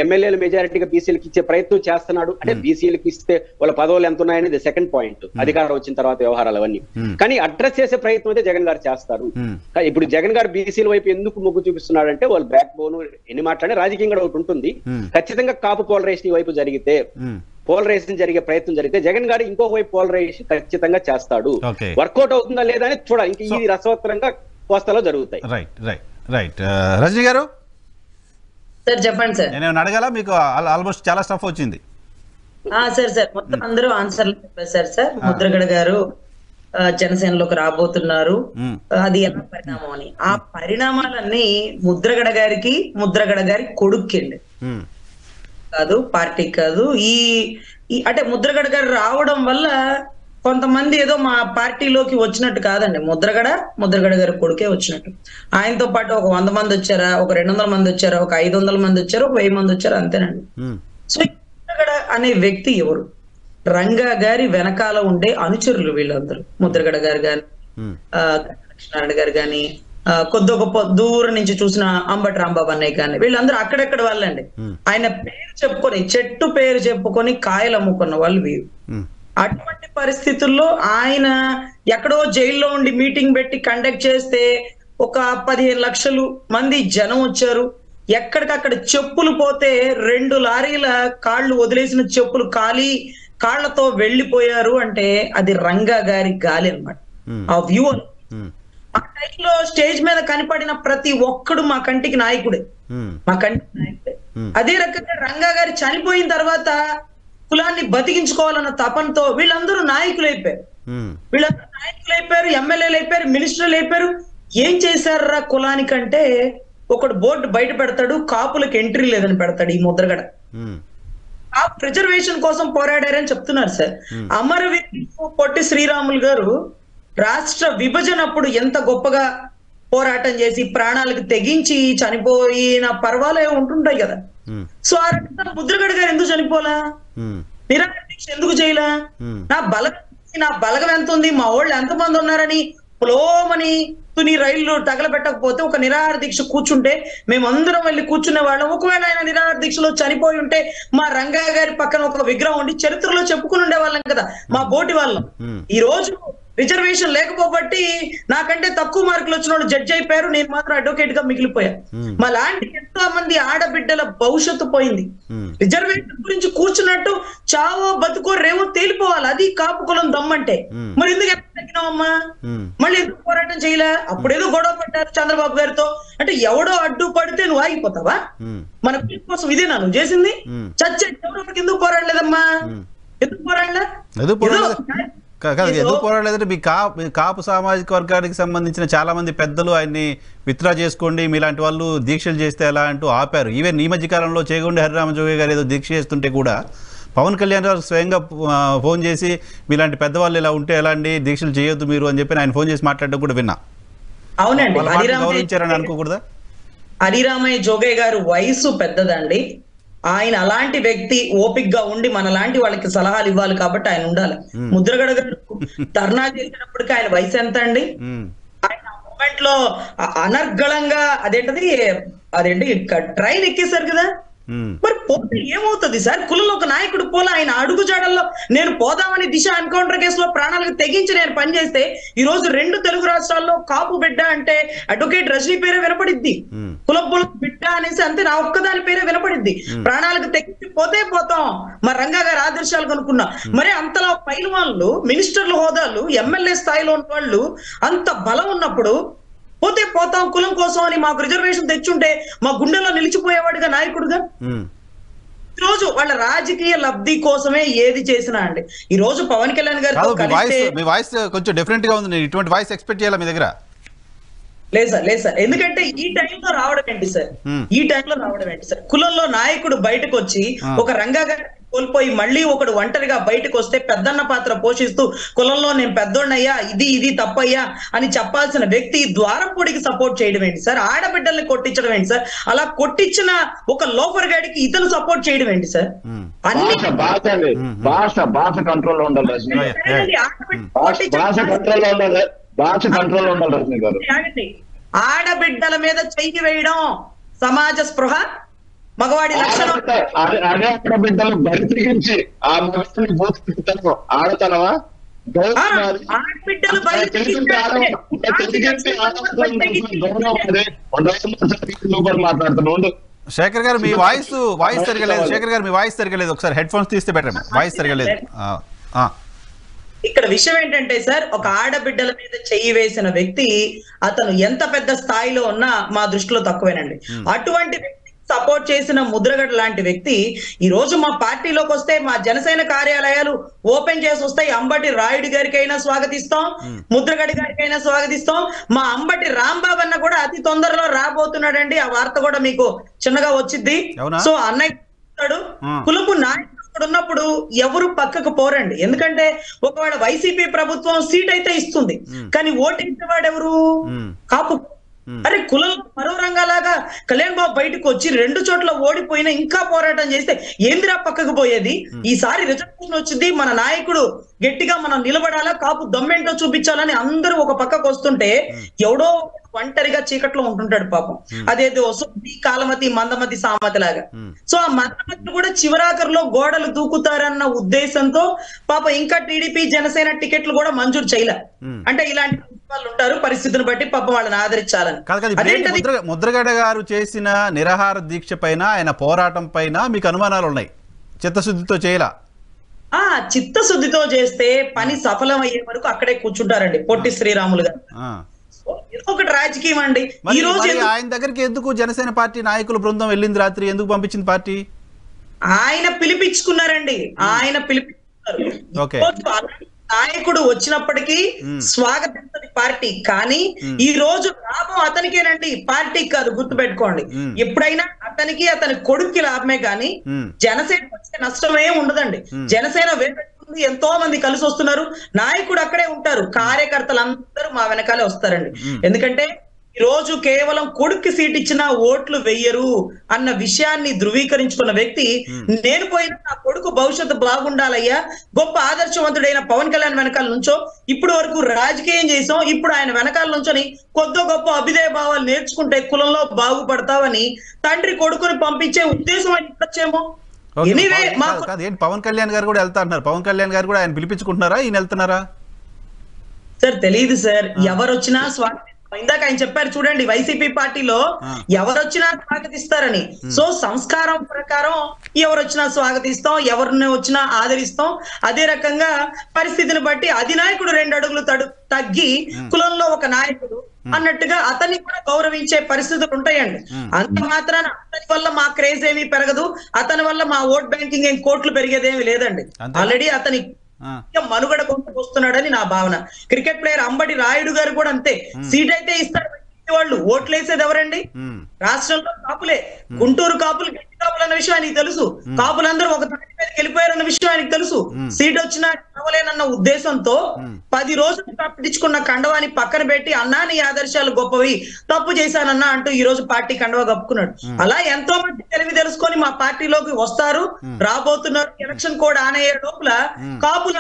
ఎమ్మెల్యేలు మెజారిటీగా బీసీలకు ఇచ్చే ప్రయత్నం చేస్తున్నాడు. అంటే బీసీలకు ఇస్తే వాళ్ళ పదవులు ఎంత ఉన్నాయనేది సెకండ్ పాయింట్, అధికారం వచ్చిన తర్వాత వ్యవహారాలు అవన్నీ. కానీ అడ్రస్ చేసే ప్రయత్నం అయితే జగన్ గారు చేస్తారు. ఇప్పుడు జగన్ గారు బీసీల వైపు ఎందుకు మొగ్గు చూపిస్తున్నాడంటే వాళ్ళు బ్యాక్ బోన్ ఎన్ని మాట్లాడే రాజకీయంగా ఒకటి ఉంటుంది. ఖచ్చితంగా కాపు పోలరైజేషన్ వైపు జరిగితే, పోలరైజేషన్ జరిగే ప్రయత్నం జరిగితే జగన్ గారు ఇంకొక వైపు పోలరైజేషన్ ఖచ్చితంగా చేస్తాడు. వర్కౌట్ అవుతుందా లేదా అని చూడాలి. ఇంకా ఇది రసవత్తరంగా కోస్తాలో జరుగుతాయి. రైట్ రజనీ గారు సార్ చెప్పండి సార్. నేను అడగాల, మీకు ఆల్మోస్ట్ చాలా స్టఫ్ వచ్చింది. సార్ మొత్తం అందరూ ఆన్సర్లు చెప్పారు సార్. ముద్రగడ గారు, జనసేనలోకి రాబోతున్నారు, అది ఎలా పరిణామం అని. ఆ పరిణామాలన్నీ ముద్రగడ గారి కొడుక్కండి, కాదు పార్టీ కాదు. ఈ అంటే ముద్రగడ గారు రావడం వల్ల కొంతమంది ఏదో మా పార్టీలోకి వచ్చినట్టు కాదండి, ముద్రగడ గారి కొడుకే వచ్చినట్టు. ఆయనతో పాటు ఒక 100 మంది వచ్చారా, ఒక 200 మంది వచ్చారా, ఒక 500 మంది వచ్చారు, ఒక 1000 మంది వచ్చారు, అంతేనండి. సో ముద్రగడ అనే వ్యక్తి ఎవరు? రంగా గారి వెనకాల ఉండే అనుచరులు వీళ్ళందరూ. ముద్రగడ గారు గాని, లక్ష్మీనారాయణ గారు గాని, కొద్ది గొప్ప దూరం నుంచి చూసిన అంబటి రాంబాబు అన్నయ్య కానీ, వీళ్ళందరూ అక్కడెక్కడ వాళ్ళండి. ఆయన పేరు చెప్పుకొని, చెట్టు పేరు చెప్పుకొని కాయలు అమ్ముకున్న వాళ్ళు వీరు. అటువంటి పరిస్థితుల్లో ఆయన ఎక్కడో జైల్లో ఉండి మీటింగ్ పెట్టి కండక్ట్ చేస్తే ఒక 15 లక్షల మంది జనం వచ్చారు. ఎక్కడికక్కడ చెప్పులు పోతే 2 లారీల కాళ్ళు వదిలేసిన చెప్పులు కాళ్ళతో వెళ్ళిపోయారు అంటే అది రంగా గారి గాలి అన్నమాట. ఆ వ్యూ ఆ టైంలో స్టేజ్ మీద కనపడిన ప్రతి ఒక్కడు మా కంటికి నాయకుడే. అదే రకంగా రంగా గారి చనిపోయిన తర్వాత కులాన్ని బతికించుకోవాలన్న తపనతో వీళ్ళందరూ నాయకులైపోయారు, ఎమ్మెల్యేలు అయిపోయారు, మినిస్టర్లు అయిపోయారు. ఏం చేశారా కులానికంటే ఒకడు బోర్డు బయట పెడతాడు, కాపులకు ఎంట్రీ లేదని పెడతాడు. ఈ ముద్రగడ ఆ రిజర్వేషన్ కోసం పోరాడారని చెప్తున్నారు సార్. అమరవీరుడు పొట్టి శ్రీరాములు గారు రాష్ట్ర విభజన అప్పుడు ఎంత గొప్పగా పోరాటం చేసి ప్రాణాలకు తెగించి చనిపోయిన పర్వాలే ఉంటుంటాయి కదా. సో ఆ ముద్రగడ గారు ఎందుకు చనిపోలా, నిరాహార దీక్ష ఎందుకు చేయలా? నా బలగం ఎంత ఉంది, మా వాళ్ళు ఎంతమంది ఉన్నారని ప్లోమని తుని రైళ్లు తగలబెట్టకపోతే ఒక నిరాహార దీక్ష కూర్చుంటే మేమందరం వెళ్ళి కూర్చునే వాళ్ళం. ఒకవేళ ఆయన నిరాహార దీక్షలో చనిపోయి ఉంటే మా రంగా గారి పక్కన ఒక విగ్రహం ఉండి చరిత్రలో చెప్పుకుని ఉండేవాళ్ళం కదా మా బోటి వాళ్ళం. ఈ రోజు రిజర్వేషన్ లేకపోబట్టి నాకంటే తక్కువ మార్కులు వచ్చిన వాళ్ళు జడ్జి అయిపోయారు, నేను మాత్రం అడ్వకేట్ గా మిగిలిపోయా. మా లాంటి ఎంతో మంది ఆడబిడ్డల భవిష్యత్తు పోయింది. రిజర్వేషన్ గురించి కూర్చున్నట్టు చావో బతుకో రేవో తేలిపోవాలి, అది కాపు కులం దమ్మంటే. మరి ఎందుకు ఎక్కడ తగ్గినావమ్మా, మళ్ళీ ఎందుకు పోరాటం చేయలే? అప్పుడేదో గొడవ పడ్డారు చంద్రబాబు గారితో, అంటే ఎవడో అడ్డు పడితే నువ్వు ఆగిపోతావా? మన పిల్లల కోసం ఇదేనా నువ్వు చేసింది? చచ్చే ఎవరికి ఎందుకు పోరాడలేదమ్మా, ఎందుకు పోరాడలే? ఎందుకు పోరాడలేదంటే మీ కాపు సామాజిక వర్గానికి సంబంధించిన చాలా మంది పెద్దలు ఆయన్ని విత్డ్రా చేసుకోండి, మీలాంటి వాళ్ళు దీక్షలు చేస్తే ఎలా అంటూ ఆపారు. ఈవెన్ ఈ మధ్య కాలంలో చేగొండి హరిరామజోగి గారు ఏదో దీక్ష చేస్తుంటే కూడా పవన్ కళ్యాణ్ గారు స్వయంగా ఫోన్ చేసి మీలాంటి పెద్దవాళ్ళు ఇలా ఉంటే ఎలా అండి, దీక్షలు చేయొద్దు మీరు అని చెప్పి ఆయన ఫోన్ చేసి మాట్లాడడం కూడా విన్నా. అవునండి, గౌరవించారని అనుకోకూడదా? హరిరామయ్య జోగయ్య గారు వయసు పెద్దదండి. ఆయన అలాంటి వ్యక్తి ఓపిక్ గా ఉండి మన లాంటి వాళ్ళకి సలహాలు ఇవ్వాలి కాబట్టి ఆయన ఉండాలి. ముద్రగడ గారు ధర్నా చేసినప్పటికీ ఆయన వయసు ఎంత అండి? ఆయన మూమెంట్ లో అనర్గళంగా అదేంటి ట్రైన్ ఎక్కేశారు కదా. మరి పోతే ఏమవుతుంది సార్? కులంలో ఒక నాయకుడు పోలా, ఆయన అడుగు జాడల్లో నేను పోదామని దిశ ఎన్కౌంటర్ కేసులో ప్రాణాలకు తెగించి నేను పనిచేస్తే ఈ రోజు 2 తెలుగు రాష్ట్రాల్లో కాపు బిడ్డ అంటే అడ్వకేట్ రజనీ పేరే వినపడిద్ది, కులపుల బిడ్డ అనేసి అంతే నా ఒక్కదాని పేరే వినపడిద్ది. ప్రాణాలకు తెగించి పోతే పోతాం, మరి రంగా గారి ఆదర్శాలు కనుక్కున్నా. మరి అంతలా పైన వాళ్ళు మినిస్టర్ల హోదాలు ఎమ్మెల్యే స్థాయిలో ఉన్న వాళ్ళు అంత బలం ఉన్నప్పుడు పోతే పోతాం కులం కోసం అని మాకు రిజర్వేషన్ తెచ్చుంటే మా గుండెల్లో నిలిచిపోయేవాడుగా నాయకుడుగా. ఈ రోజు వాళ్ళ రాజకీయ లబ్ధి కోసమే ఏది చేసినా అండి. ఈ రోజు పవన్ కళ్యాణ్ గారు మీ వాయిస్ కొంచెం డిఫరెంట్ గా ఉంది, ఇటువంటి వాయిస్ ఎక్స్పెక్ట్ చేయాలి మీ దగ్గర. లేదు సార్, ఎందుకంటే ఈ టైంలో రావడం ఏంటి సార్, కులంలో నాయకుడు బయటకు వచ్చి ఒక రంగా గారి కోల్పోయి మళ్ళీ ఒకడు ఒంటరిగా బయటకు వస్తే పెద్దన్న పాత్ర పోషిస్తూ కులంలో నేను పెద్దోన్నయ్యా, ఇది తప్పయ్యా అని చెప్పాల్సిన వ్యక్తి ద్వారపూడికి సపోర్ట్ చేయడం ఏంటి సార్? ఆడబిడ్డల్ని కొట్టించడం ఏంటి సార్? అలా కొట్టించిన ఒక లోఫర్ గాడికి ఇతను సపోర్ట్ చేయడం ఏంటి సార్? భాష కంట్రోల్ ఉండాలి, భాష కంట్రోల్ ఉండాలి రజనీ గారు. ఆడబిడ్డల మీద చెయ్యి వేయడం సమాజ స్పృహ, మగవాడి లక్షణం. అదే ఆడబిడ్డలు బయటికించి ఆ మగవాడిని బోధిస్తాను ఆడతనమా? ఆడబిడ్డలు మాట్లాడుతున్నాడు. శేఖర్ గారు మీ వాయిస్ తిరగలేదు, ఒకసారి హెడ్ ఫోన్స్ తీస్తే బెటర్. వాయిస్ తిరగలేదు. ఇక్కడ విషయం ఏంటంటే సార్, ఒక ఆడబిడ్డల మీద చెయ్యి వేసిన వ్యక్తి అతను ఎంత పెద్ద స్థాయిలో ఉన్నా మా దృష్టిలో తక్కువేనండి. అటువంటి వ్యక్తి సపోర్ట్ చేసిన ముద్రగడ లాంటి వ్యక్తి ఈ రోజు మా పార్టీలోకి వస్తే మా జనసేన కార్యాలయాలు ఓపెన్ చేసి వస్తాయి. అంబటి రాయుడు గారికైనా స్వాగతిస్తాం, ముద్రగడ గారికైనా స్వాగతిస్తాం. మా అంబటి రాంబాబు అన్న కూడా అతి తొందరలో రాబోతున్నాడండి. ఆ వార్త కూడా మీకు చిన్నగా వచ్చింది. సో అన్నయ్య కులపు నాయకుడు ఉన్నప్పుడు ఎవరు పక్కకు పోరండి. ఎందుకంటే ఒకవేళ వైసీపీ ప్రభుత్వం సీట్ అయితే ఇస్తుంది, కానీ ఓటించేవాడు ఎవరు? కాపు. అరే కులం మరో రంగాలాగా కళ్యాణ్ బాబు బయటకు వచ్చి 2 చోట్ల ఓడిపోయినా ఇంకా పోరాటం చేస్తే ఏందిరా పక్కకు పోయేది? ఈసారి రిజర్వేషన్ వచ్చింది, మన నాయకుడు గట్టిగా మనం నిలబడాలా, కాపు దమ్మెంటో చూపించాలని అందరూ ఒక పక్కకు వస్తుంటే ఎవడో ఒంటరిగా చీకట్లో ఉంటుంటాడు పాపం. అదేదో సుబ్బి కాలమతి మందమతి సామతి లాగా. సో ఆ మందమతి కూడా చివరాఖరులో గోడలు దూకుతారన్న ఉద్దేశంతో పాపం ఇంకా టీడీపీ జనసేన టికెట్లు కూడా మంజూరు చేయలే. అంటే ఇలాంటి వాళ్ళు ఉంటారు, పరిస్థితిని బట్టి పాపం వాళ్ళని ఆదరించాలని. ముద్రగడ గారు చేసిన నిరాహార దీక్ష పైన, ఆయన పోరాటం పైన మీకు అనుమానాలు ఉన్నాయి? చిత్తశుద్ధితో చేయాల? చిత్తశుద్ధితో చేస్తే పని సఫలం అయ్యే వరకు అక్కడే కూర్చుంటారండి పొట్టి శ్రీరాములు గారు. ఒకటి రాజకీయం అండి. ఈ రోజు ఆయన దగ్గరికి ఎందుకు జనసేన పార్టీ నాయకుల బృందం వెళ్ళింది? రాత్రి ఎందుకు పంపించింది పార్టీ? ఆయన పిలిపించుకున్నారండి, ఆయన పిలిపించుకున్నారు. నాయకుడు వచ్చినప్పటికీ స్వాగతించని పార్టీ, కానీ ఈ రోజు లాభం అతనికేనండి, పార్టీకి కాదు. గుర్తుపెట్టుకోండి, ఎప్పుడైనా అతనికి అతని కొడుక్కి లాభమే కానీ జనసేన వచ్చే నష్టం ఏం ఉండదండి. జనసేన ఎంతో మంది కలిసి వస్తున్నారు, నాయకుడు అక్కడే ఉంటారు, కార్యకర్తలు అందరూ మా వెనకాలే వస్తారండి. ఎందుకంటే ఈ రోజు కేవలం కొడుక్కి సీట్ ఇచ్చినా ఓట్లు వెయ్యరు అన్న విషయాన్ని ధృవీకరించుకున్న వ్యక్తి, నేను పోయినా నా కొడుకు భవిష్యత్తు బాగుండాలయ్యా, గొప్ప ఆదర్శవంతుడైన పవన్ కళ్యాణ్ వెనకాల నుంచో ఇప్పటి వరకు రాజకీయం చేసాం, ఇప్పుడు ఆయన వెనకాల నుంచొని కొద్ది గొప్ప అభిదయ భావాలు నేర్చుకుంటే కులంలో బాగుపడతావని తండ్రి కొడుకుని పంపించే ఉద్దేశం వచ్చేమో. పవన్ కళ్యాణ్ గారు కూడా వెళ్తా అంటున్నారు. పవన్ కళ్యాణ్ గారు కూడా ఆయన పిలిపించుకుంటున్నారా, ఈయన వెళ్తున్నారా? సార్ తెలియదు సార్, ఎవరు వచ్చినా ఇందాక ఆయన చెప్పారు చూడండి, వైసీపీ పార్టీలో ఎవరొచ్చినా స్వాగతిస్తారని. సో సంస్కారం ప్రకారం ఎవరొచ్చినా స్వాగతిస్తాం, ఎవరిని వచ్చినా ఆదరిస్తాం. అదే రకంగా పరిస్థితిని బట్టి అధినాయకుడు 2 అడుగులు తగ్గి కులంలో ఒక నాయకుడు అన్నట్టుగా అతన్ని కూడా గౌరవించే పరిస్థితులు ఉంటాయండి. అంత మాత్రాన అతని వల్ల మా క్రేజ్ ఏమీ పెరగదు, అతని వల్ల మా ఓట్ బ్యాంకింగ్ ఏం కోట్లు పెరిగేదేమీ లేదండి. ఆల్రెడీ అతని మనుగడ వస్తున్నాడని నా భావన. క్రికెట్ ప్లేయర్ అంబటి రాయుడు గారు కూడా అంతే, సీట్ అయితే ఇస్తారు, వాళ్ళు ఓట్లు వేసేది ఎవరండి? రాష్ట్రంలో కాపులే. గుంటూరు కాపులు గట్టి కాపులు అన్న విషయం ఆయనకి తెలుసు, కాపులందరూ ఒక తాటి మీదకి వెళ్ళిపోయారన్న విషయం ఆయనకి తెలుసు. సీట్ వచ్చినా కావలేనన్న ఉద్దేశంతో 10 రోజులు కప్పించుకున్న కండవాని పక్కన పెట్టి అన్నా నీ ఆదర్శాలు గొప్పవి, తప్పు చేశానన్నా అంటూ ఈ రోజు పార్టీ కండవా కప్పుకున్నాడు. అలా ఎంతో మంది తెలివి తెలుసుకొని మా పార్టీలోకి వస్తారు, రాబోతున్నారు. ఎలక్షన్ కోడ్ ఆన్ అయ్యే లోపల కాపుల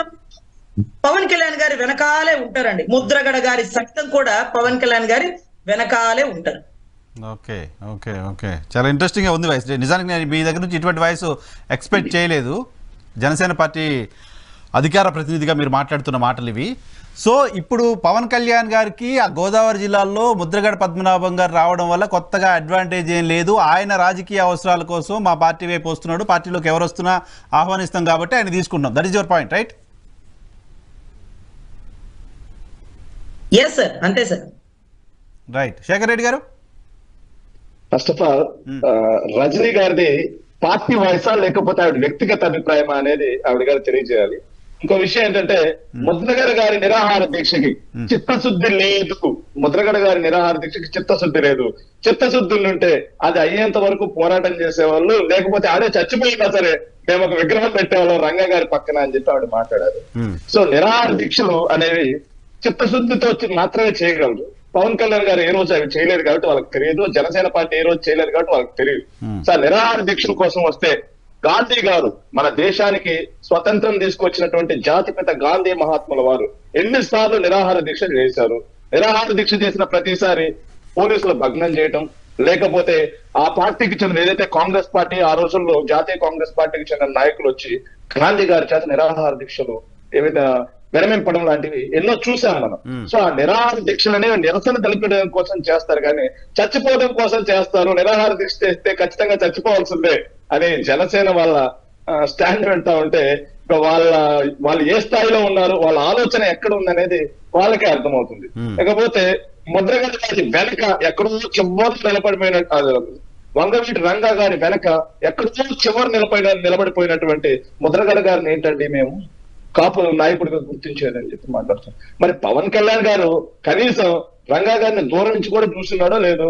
పవన్ కళ్యాణ్ గారి వెనకాలే ఉంటారండి. ముద్రగడ గారి సైతం కూడా పవన్ కళ్యాణ్ గారి వెనకాలే ఉంటారు. ఓకే ఓకే ఓకే, చాలా ఇంట్రెస్టింగ్ గా ఉంది వాయిస్. నిజానికి నేను మీ దగ్గర నుంచి ఇటువంటి వాయిస్ ఎక్స్పెక్ట్ చేయలేదు. జనసేన పార్టీ అధికార ప్రతినిధిగా మీరు మాట్లాడుతున్న మాటలు ఇవి. సో ఇప్పుడు పవన్ కళ్యాణ్ గారికి ఆ గోదావరి జిల్లాలో ముద్రగడ పద్మనాభం గారు రావడం వల్ల కొత్తగా అడ్వాంటేజ్ ఏం లేదు, ఆయన రాజకీయ అవసరాల కోసం మా పార్టీ వైపు వస్తున్నాడు, పార్టీలోకి ఎవరు వస్తున్నా ఆహ్వానిస్తాం కాబట్టి ఆయన తీసుకుంటాం. That is your point, right? Yes sir, అంతే sir. Right. Shekhar Reddy garu, first of all Rajani గారిది పార్టీ వాయిసా లేకపోతే ఆవిడ వ్యక్తిగత అభిప్రాయమా అనేది ఆవిడ గారు తెలియజేయాలి. ఇంకో విషయం ఏంటంటే ముద్రగడ గారి నిరాహార దీక్షకి చిత్తశుద్ధి లేదు. ముద్రగడ గారి నిరాహార దీక్షకి చిత్తశుద్ధి లేదు. చిత్తశుద్ధి ఉంటే అది అయ్యేంత వరకు పోరాటం చేసేవాళ్ళు, లేకపోతే ఆడే చచ్చిపోయినా సరే మేము ఒక విగ్రహం పెట్టేవాళ్ళం రంగా గారి పక్కన అని చెప్పి ఆవిడ మాట్లాడారు. సో నిరాహార దీక్షలు అనేవి చిత్తశుద్ధితో మాత్రమే చేయగలరు. పవన్ కళ్యాణ్ గారు ఏ రోజు అవి చేయలేదు కాబట్టి వాళ్ళకి తెలియదు, జనసేన పార్టీ ఏ రోజు చేయలేదు కాబట్టి వాళ్ళకి తెలియదు. సార్ నిరాహార దీక్షల కోసం వస్తే గాంధీ గారు మన దేశానికి స్వతంత్రం తీసుకొచ్చినటువంటి జాతిపిత గాంధీ మహాత్ముల వారు ఎన్నిసార్లు నిరాహార దీక్ష చేశారు. నిరాహార దీక్ష చేసిన ప్రతిసారి పోలీసులు భగ్నం చేయటం, లేకపోతే ఆ పార్టీకి చెందిన ఏదైతే కాంగ్రెస్ పార్టీ ఆ రోజుల్లో జాతీయ కాంగ్రెస్ పార్టీకి చెందిన నాయకులు వచ్చి గాంధీ గారి చేత నిరాహార దీక్షలు ఏవైతే విరమింపడం లాంటివి ఎన్నో చూసాం మనం. సో ఆ నిరాహార దీక్షలు అనేవి నిరసన తెలిపడం కోసం చేస్తారు కానీ చచ్చిపోవడం కోసం చేస్తారు. నిరాహార దీక్ష చేస్తే ఖచ్చితంగా చచ్చిపోవాల్సిందే అని జనసేన వాళ్ళ స్టాండ్ వెంటా ఉంటే వాళ్ళు ఏ స్థాయిలో ఉన్నారు, వాళ్ళ ఆలోచన ఎక్కడ ఉందనేది వాళ్ళకే అర్థమవుతుంది. లేకపోతే ముద్రగడ గారి వెనక ఎక్కడో చివరి నిలబడిపోయిన వంగవీటి రంగా గారి వెనక ఎక్కడో చివరి నిలబడిపోయినటువంటి ముద్రగడ గారిని ఏంటండి మేము కాపు నాయకుడిగా గుర్తించేదని చెప్పి మాట్లాడుతాం. మరి పవన్ కళ్యాణ్ గారు కనీసం రంగా గారిని దూరం నుంచి కూడా చూస్తున్నాడో లేదో.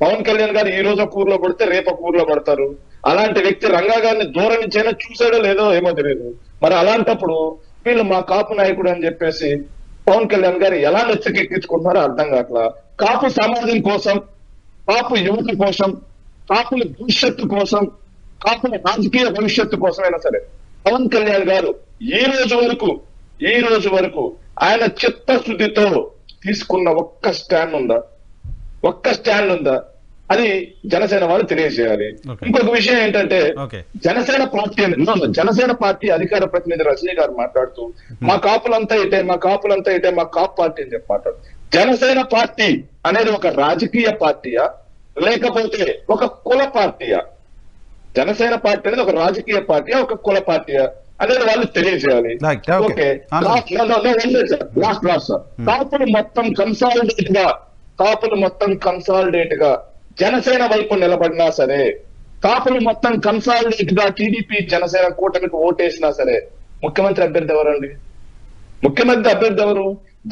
పవన్ కళ్యాణ్ గారు ఈ రోజు ఒక ఊర్లో పడితే రేపు ఒక ఊర్లో పడతారు. అలాంటి వ్యక్తి రంగా గారిని దూరం నుంచి అయినా చూసాడో లేదో ఏమో తెలియదు. మరి అలాంటప్పుడు వీళ్ళు మా కాపు నాయకుడు అని చెప్పేసి పవన్ కళ్యాణ్ గారు ఎలా నెచ్చకెక్కించుకుంటున్నారో అర్థం కావట్లా. కాపు సమాజం కోసం, కాపు యువత కోసం, కాపుల భవిష్యత్తు కోసం, కాపుల రాజకీయ భవిష్యత్తు కోసమైనా సరే పవన్ కళ్యాణ్ గారు ఈ రోజు వరకు ఆయన చిత్తశుద్ధితో తీసుకున్న ఒక్క స్టాండ్ ఉందా అది జనసేన వాళ్ళు తెలియజేయాలి. ఇంకొక విషయం ఏంటంటే జనసేన పార్టీ అధికార ప్రతినిధి రజనీ గారు మాట్లాడుతూ మా కాపులంతా ఇటే మా కాపు పార్టీ అని చెప్పి మాట్లాడు. జనసేన పార్టీ అనేది ఒక రాజకీయ పార్టీయా లేకపోతే ఒక కుల పార్టీయా? జనసేన పార్టీ అనేది ఒక రాజకీయ పార్టీయా ఒక కుల పార్టీయా అనేది వాళ్ళు తెలియజేయాలి. ఓకే, కాపులు మొత్తం కన్సాలిడేట్ గా జనసేన వైపు నిలబడినా సరే, కాపులు మొత్తం కన్సాలిడేట్ గా టీడీపీ జనసేన కూటమికి ఓటేసినా సరే ముఖ్యమంత్రి అభ్యర్థి ఎవరండి?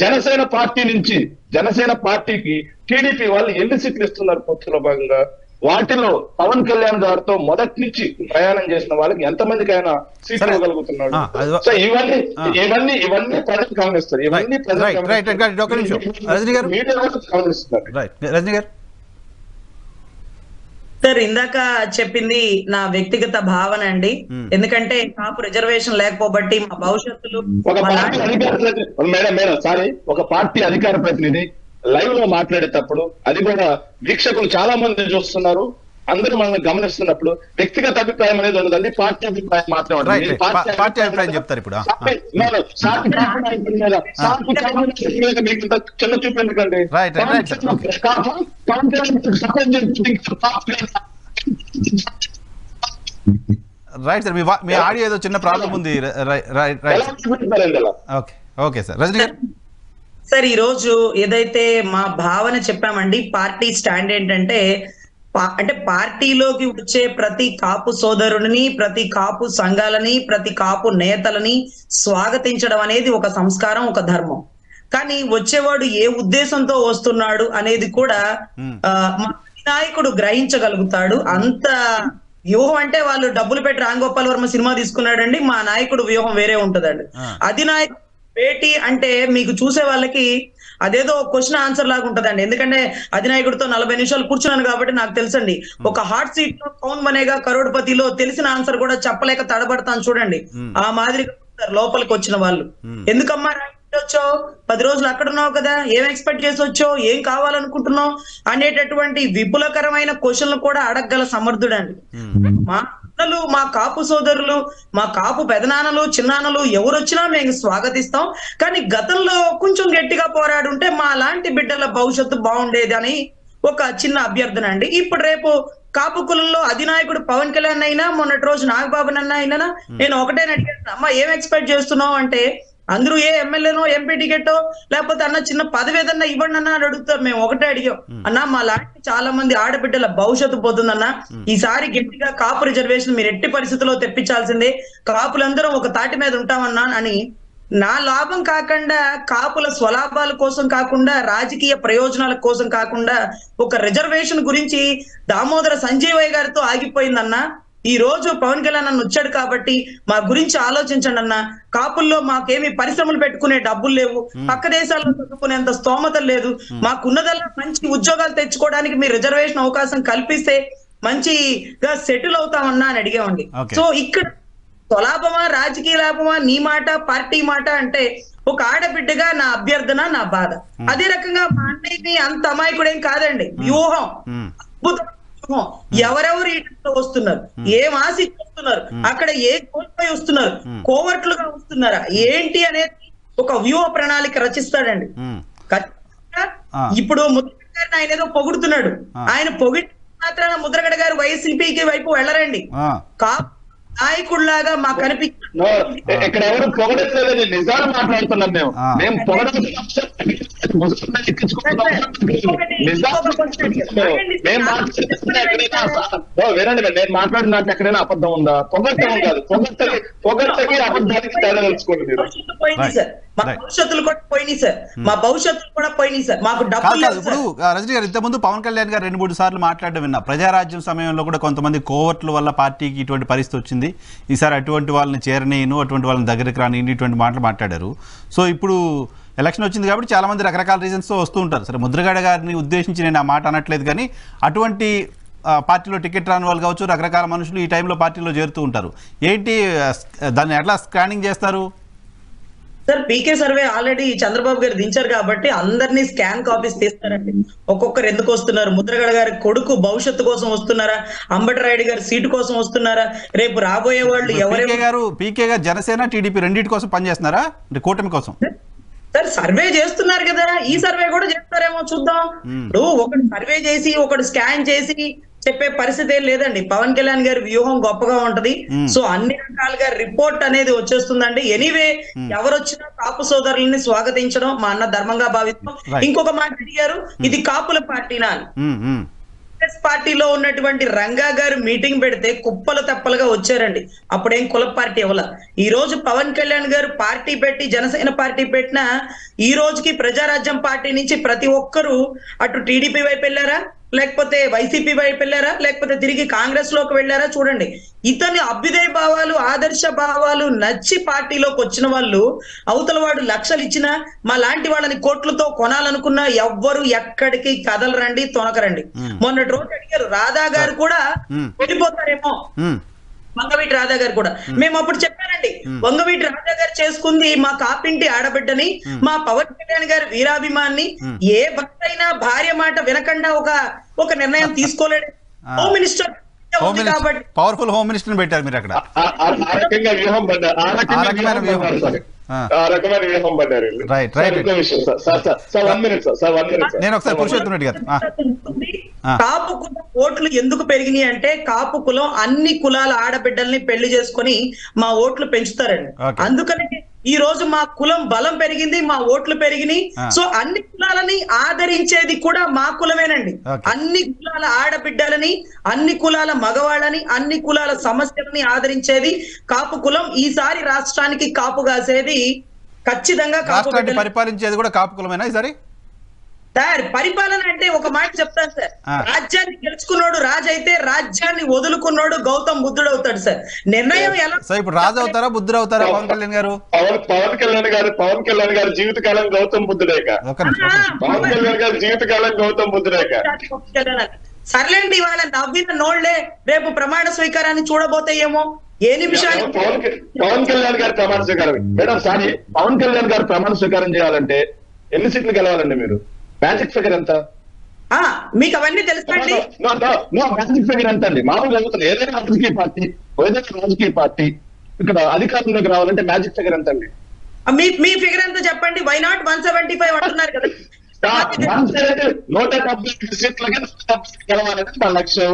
జనసేన పార్టీ నుంచి జనసేన పార్టీకి టీడీపీ వాళ్ళు ఎన్ని సీట్లు ఇస్తున్నారు పొత్తులో భాగంగా? వాటిలో పవన్ కళ్యాణ్ గారితో మొదటి నుంచి ప్రయాణం చేసిన వాళ్ళకి ఎంతమందికి ఆయన సీట్లు ఇవ్వగలుగుతున్నాడు? సో ఇవన్నీ ప్రజలు గమనిస్తారు. ఇవన్నీ గమనిస్తున్నారు. సార్ ఇందాక చెప్పింది నా వ్యక్తిగత భావన అండి. ఎందుకంటే కాపు రిజర్వేషన్ లేకపోబట్టి మా భవిష్యత్తులో ఒక పార్టీ అధికార ప్రతినిధి లైవ్ లో మాట్లాడేటప్పుడు అది కూడా వీక్షకులు చాలా మంది చూస్తున్నారు, అందరూ మనల్ని గమనిస్తున్నప్పుడు వ్యక్తిగత అభిప్రాయం అనేది ఉండదండి, పార్టీ అభిప్రాయం మాత్రమే. పార్టీ అభిప్రాయం చెప్తారు ఇప్పుడు. మీకు చిన్న చూపు ఎందుకండి? రైట్ సార్, మీ ఆడియో ఏదో చిన్న ప్రాబ్లం ఉంది. Okay sir. రజనీ గారు సార్ ఈ రోజు ఏదైతే మా భావన చెప్పామండి, పార్టీ స్టాండ్ ఏంటంటే అంటే పార్టీలోకి వచ్చే ప్రతి కాపు సోదరుడిని, ప్రతి కాపు సంఘాలని, ప్రతి కాపు నేతలని స్వాగతించడం అనేది ఒక సంస్కారం, ఒక ధర్మం. కానీ వచ్చేవాడు ఏ ఉద్దేశంతో వస్తున్నాడు అనేది కూడా మా నాయకుడు గ్రహించగలుగుతాడు. అంత వ్యూహం అంటే వాళ్ళు డబ్బులు పెట్టి రామ్ గోపాల్ వర్మ సినిమా తీసుకున్నాడండి, మా నాయకుడు వ్యూహం వేరే ఉంటదండి. అధినాయకుడు భేటీ అంటే మీకు చూసే వాళ్ళకి అదేదో క్వశ్చన్ ఆన్సర్ లాగా ఉంటదండి. ఎందుకంటే అధినాయకుడితో 40 నిమిషాలు కూర్చున్నాను కాబట్టి నాకు తెలుసండి. ఒక హాట్ సీట్ లో కౌన్ బనేగా కరోడ్పతిలో తెలిసిన ఆన్సర్ కూడా చెప్పలేక తడబడతాను చూడండి. ఆ మాదిరిగా లోపలికి వచ్చిన వాళ్ళు. ఎందుకమ్మా వచ్చావు, 10 రోజులు అక్కడ ఉన్నావు కదా, ఏం ఎక్స్పెక్ట్ చేసి వచ్చావు, ఏం కావాలనుకుంటున్నావు అనేటటువంటి విపులకరమైన క్వశ్చన్లు కూడా అడగగల సమర్థుడండి. మా అన్నలు, మా కాపు సోదరులు, మా కాపు పెదనాన్నలు, చిన్నాన్నలు ఎవరు వచ్చినా మేము స్వాగతిస్తాం. కానీ గతంలో కొంచెం గట్టిగా పోరాడుంటే మా లాంటి బిడ్డల భవిష్యత్తు బాగుండేది అని ఒక చిన్న అభ్యర్థన అండి. ఇప్పుడు రేపు కాపు కులంలో అధినాయకుడు పవన్ కళ్యాణ్ అయినా, మొన్నటి రోజు నాగబాబు నన్న అయినా నేను ఒకటే అడిగాను, అమ్మా ఏం ఎక్స్పెక్ట్ చేస్తున్నావు అంటే అందరూ ఏ ఎమ్మెల్యేనో ఎంపీ టికెటో లేకపోతే అన్న చిన్న పదవి ఏదన్నా ఇవ్వండి అన్న అని అడుగుతారు. మేము ఒకటే అడిగాం, అన్న మా లాంటి చాలా మంది ఆడబిడ్డల భవిష్యత్తు పోతుందన్న, ఈసారి గట్టిగా కాపు రిజర్వేషన్ మీరు ఎట్టి పరిస్థితుల్లో తెప్పించాల్సిందే, కాపులందరం ఒక తాటి మీద ఉంటామన్నా అని. నా లాభం కాకుండా, కాపుల స్వలాభాల కోసం కాకుండా, రాజకీయ ప్రయోజనాల కోసం కాకుండా ఒక రిజర్వేషన్ గురించి దామోదర సంజీవయ్య గారితో ఆగిపోయిందన్న. ఈ రోజు పవన్ కళ్యాణ్ అన్న వచ్చాడు కాబట్టి మా గురించి ఆలోచించండి అన్న. కాపుల్లో మాకేమి పరిశ్రమలు పెట్టుకునే డబ్బులు లేవు, పక్క దేశాల్లో చదువుకునేంత స్తోమత లేదు, మాకున్నదల్లా మంచి ఉద్యోగాలు తెచ్చుకోవడానికి మీరు రిజర్వేషన్ అవకాశం కల్పిస్తే మంచిగా సెటిల్ అవుతామన్నా అని అడిగామండి. సో ఇక్కడ స్వలాభమా రాజకీయ లాభమా, నీ మాట పార్టీ మాట అంటే ఒక ఆడబిడ్డగా నా అభ్యర్థన, నా బాధ. అదే రకంగా మా అన్నయ్యకి అంత అమాయకుడేం కాదండి, వ్యూహం అద్భుతం. ఎవరెవరు ఇంట్లో వస్తున్నారు, ఏం ఆశించి వస్తున్నారు, అక్కడ ఏ కోల్పోయి వస్తున్నారు, కోవర్ట్లుగా వస్తున్నారా ఏంటి అనేది ఒక వ్యూహ ప్రణాళిక రచిస్తాడండి. ఇప్పుడు ముద్రగడ గారిని ఆయన ఏదో పొగుడుతున్నాడు, ఆయన పొగిడి మాత్రాన ముద్రగడ గారు వైసీపీకి వైపు వెళ్ళరండి. నాయకుడిలాగా మాకు ఇక్కడ ఎవరు పొగడట్లేదని నిజాలు మాట్లాడుతున్నాం మేము వినండి, నేను మాట్లాడిన నాకు ఎక్కడైనా అబద్ధం ఉందా? పొగట్టం కాదు, పొగట్టకి అబద్ధానికి తేడా తెలుసుకోండి మీరు. మా భవిష్యత్తులు కూడా పోయినాయి సార్, మా భవిష్యత్తులు కూడా పోయినాయి సార్. మాకు డబ్బులు ఇప్పుడు రజనీ గారు ఇంతకుముందు పవన్ కళ్యాణ్ గారు 2-3 సార్లు మాట్లాడడం విన్నా. ప్రజారాజ్యం సమయంలో కూడా కొంతమంది కోవర్ట్ల వల్ల పార్టీకి ఇటువంటి పరిస్థితి వచ్చింది, ఈసారి అటువంటి వాళ్ళని చేరనీయను, అటువంటి వాళ్ళని దగ్గరికి రాని, ఇటువంటి మాటలు మాట్లాడారు. సో ఇప్పుడు ఎలక్షన్ వచ్చింది కాబట్టి చాలా మంది రకరకాల రీజన్స్తో వస్తూ ఉంటారు. సరే, ముద్రగడ గారిని ఉద్దేశించి నేను ఆ మాట అనట్లేదు, కానీ అటువంటి పార్టీలో టికెట్ రాని వాళ్ళు కావచ్చు, రకరకాల మనుషులు ఈ టైంలో పార్టీలో చేరుతూ ఉంటారు. ఏంటి దాన్ని ఎట్లా స్కానింగ్ చేస్తారు సార్? పీకే సర్వే ఆల్రెడీ చంద్రబాబు గారు దించారు కాబట్టి అందరినీ స్కాన్ కాపీస్ తీస్తారండి. ఒక్కొక్కరు ఎందుకు వస్తున్నారు? ముద్రగడ గారి కొడుకు భవిష్యత్తు కోసం వస్తున్నారా? అంబటరాయుడు గారి సీటు కోసం వస్తున్నారా? రేపు రాబోయే వాళ్ళు ఎవరు? పీకే గారు జనసేన టీడీపీ రెండింటి కోసం పనిచేస్తున్నారా అంటే కూటమి కోసం? సార్ సర్వే చేస్తున్నారు కదా, ఈ సర్వే కూడా చేస్తారేమో చూద్దాం. ఇప్పుడు ఒకటి సర్వే చేసి ఒకటి స్కాన్ చేసి చెప్పే పరిస్థితి ఏం లేదండి. పవన్ కళ్యాణ్ గారి వ్యూహం గొప్పగా ఉంటది. సో అన్ని రకాలుగా రిపోర్ట్ అనేది వచ్చేస్తుందండి. ఎనీవే ఎవరు వచ్చినా కాపు సోదరులని స్వాగతించడం మా అన్న ధర్మంగా భావిస్తాం. ఇంకొక మాట అడిగారు, ఇది కాపుల పార్టీనా అని. కాంగ్రెస్ పార్టీలో ఉన్నటువంటి రంగా గారు మీటింగ్ పెడితే కుప్పలు తెప్పలుగా వచ్చారండి. అప్పుడేం కుల పార్టీ ఇవ్వాల. ఈ రోజు పవన్ కళ్యాణ్ గారు పార్టీ పెట్టి జనసేన పార్టీ పెట్టినా ఈ రోజుకి ప్రజారాజ్యం పార్టీ నుంచి ప్రతి ఒక్కరూ అటు టీడీపీ వైపు వెళ్ళారా, లేకపోతే వైసీపీ వైపు వెళ్ళారా, లేకపోతే తిరిగి కాంగ్రెస్ లోకి వెళ్ళారా? చూడండి, ఇతని అభ్యుదయ భావాలు, ఆదర్శ భావాలు నచ్చి పార్టీలోకి వచ్చిన వాళ్ళు అవతల వాడు లక్షలు ఇచ్చినా, మా లాంటి వాళ్ళని కోట్లతో కొనాలనుకున్నా ఎవ్వరు ఎక్కడికి కదలరండి, తొనకరండి. మొన్నటి రోజు అడిగారు, రాధా గారు కూడా వెళ్ళిపోతారేమో, వంగవీటి రాధా గారు కూడా. మేము అప్పుడు చెప్పానండి, వంగవీటి రాధా గారు చేసుకుంది మా కాపింటి ఆడబిడ్డని, మా పవన్ కళ్యాణ్ గారి వీరాభిమాన్ని. ఏ భర్త అయినా భార్య మాట వినకుండా ఒక నిర్ణయం తీసుకోలేడు. హోమ్ మినిస్టర్ కాబట్టి పవర్ఫుల్ హోమ్ మినిస్టర్ పెట్టారు మీరు అక్కడ. నేను ఒకసారి పురుషోత్తమ్ రెడ్డి గారు, కాపు కులం ఓట్లు ఎందుకు పెరిగినాయి అంటే, కాపు కులం అన్ని కులాల ఆడబిడ్డల్ని పెళ్లి చేసుకొని మా ఓట్లు పెంచుతారండి. అందుకని ఈ రోజు మా కులం బలం పెరిగింది, మా ఓట్లు పెరిగినాయి. సో అన్ని కులాలని ఆదరించేది కూడా మా కులమేనండి. అన్ని కులాల ఆడబిడ్డలని, అన్ని కులాల మగవాళ్ళని, అన్ని కులాల సమస్యలని ఆదరించేది కాపు కులం. ఈసారి రాష్ట్రానికి కాపు కాసేది ఖచ్చితంగా కాపు. పరిపాలించేది కూడా కాపు కులమేనా ఈసారి? సార్ పరిపాలన అంటే ఒక మాట చెప్తాను సార్, రాజ్యాన్ని గెలుచుకున్నాడు రాజు అయితే, రాజ్యాన్ని వదులుకున్నాడు గౌతమ్ బుద్ధుడు అవుతాడు సార్. నిర్ణయం ఎలా? సో ఇప్పుడు రాజు అవుతారా, బుద్ధుడు అవుతారా పవన్ కళ్యాణ్ గారు? పవన్ కళ్యాణ్ గారు జీవితకాలం గౌతమ్ బుద్ధుడేక. పవన్ కళ్యాణ్ గారు జీవితకాలం గౌతమ్ బుద్ధుడేక. సర్లేండి, ఇవాళ నవ్విన నోళ్లే రేపు ప్రమాణ స్వీకారాన్ని చూడబోతాయేమో. ఏ నిమిషాలు పవన్ కళ్యాణ్ గారి ప్రమాణ స్వీకారం మేడం, సారీ, పవన్ కళ్యాణ్ గారు ప్రమాణ స్వీకారం చేయాలంటే ఎన్ని సీట్లు గెలవాలండి? మీరు మ్యాజిక్ ఫిగర్ ఎంత? మీకు అవన్నీ తెలుసండి. మ్యాజిక్ ఫిగర్ ఎంత అండి? మామూలుగా జరుగుతుంది. ఏదైనా రాజకీయ పార్టీ ఇక్కడ అధికారంలోకి రావాలంటే మ్యాజిక్ ఫిగర్ ఎంత అండి? మీ ఫిగర్ ఎంత చెప్పండి. వై నాట్ 175 అంటున్నారు కదా. 170 సీట్లకి గెలవాలంటే మన లక్ష్యం.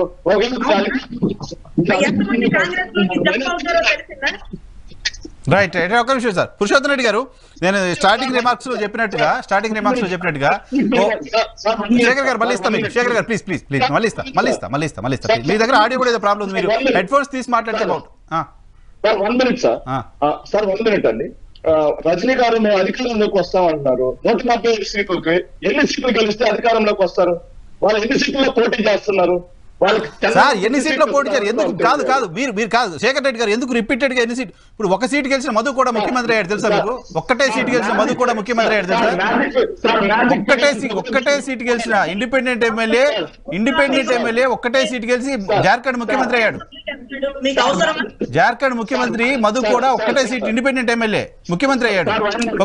రైట్. ఒక నిమిషం సార్, పురుషోత్తమ్ రెడ్డి గారు, నేను స్టార్టింగ్ రిమార్క్స్ లో చెప్పినట్టుగా శేఖర్ గారు మళ్ళీ ఇస్తా మీకు. శేఖర్ గారు ప్లీజ్ మళ్ళీ ఇస్తా. మీ దగ్గర ఆడియో కూడా ఏదో ప్రాబ్లం ఉంది, మీరు హెడ్ ఫోన్స్ తీసి మాట్లాడితే సార్ 1 మినిట్ సార్ 1 మినిట్ అండి. రజనీ గారు మేము అధికారంలోకి వస్తామంటున్నారు. 140 సీట్లకి ఎన్ని సీట్లు గెలిస్తే అధికారంలోకి వస్తారు? వాళ్ళు ఎన్ని సీట్లలో పోటీ చేస్తున్నారు? సార్ ఎన్ని సీట్లో పోటీ చేయాలి? ఎందుకు కాదు మీరు కాదు శేఖర్ రెడ్డి గారు, ఎందుకు రిపీటెడ్ గా ఎన్ని సీట్? ఇప్పుడు ఒక సీట్ గెలిచిన మధు కూడా ముఖ్యమంత్రి అయ్యాడు తెలుసా మీకు? ఒక్కటే సీట్ గెలిచిన మధు కూడా ముఖ్యమంత్రి అయ్యాడు తెలుసా? ఒక్కటే సీట్ గెలిచిన ఇండిపెండెంట్ ఎమ్మెల్యే ఒక్కటే సీట్ గెలిచి జార్ఖండ్ ముఖ్యమంత్రి అయ్యాడు. జార్ఖండ్ ముఖ్యమంత్రి మధు కూడా ఒక్కటే సీట్ ఇండిపెండెంట్ ఎమ్మెల్యే ముఖ్యమంత్రి అయ్యాడు.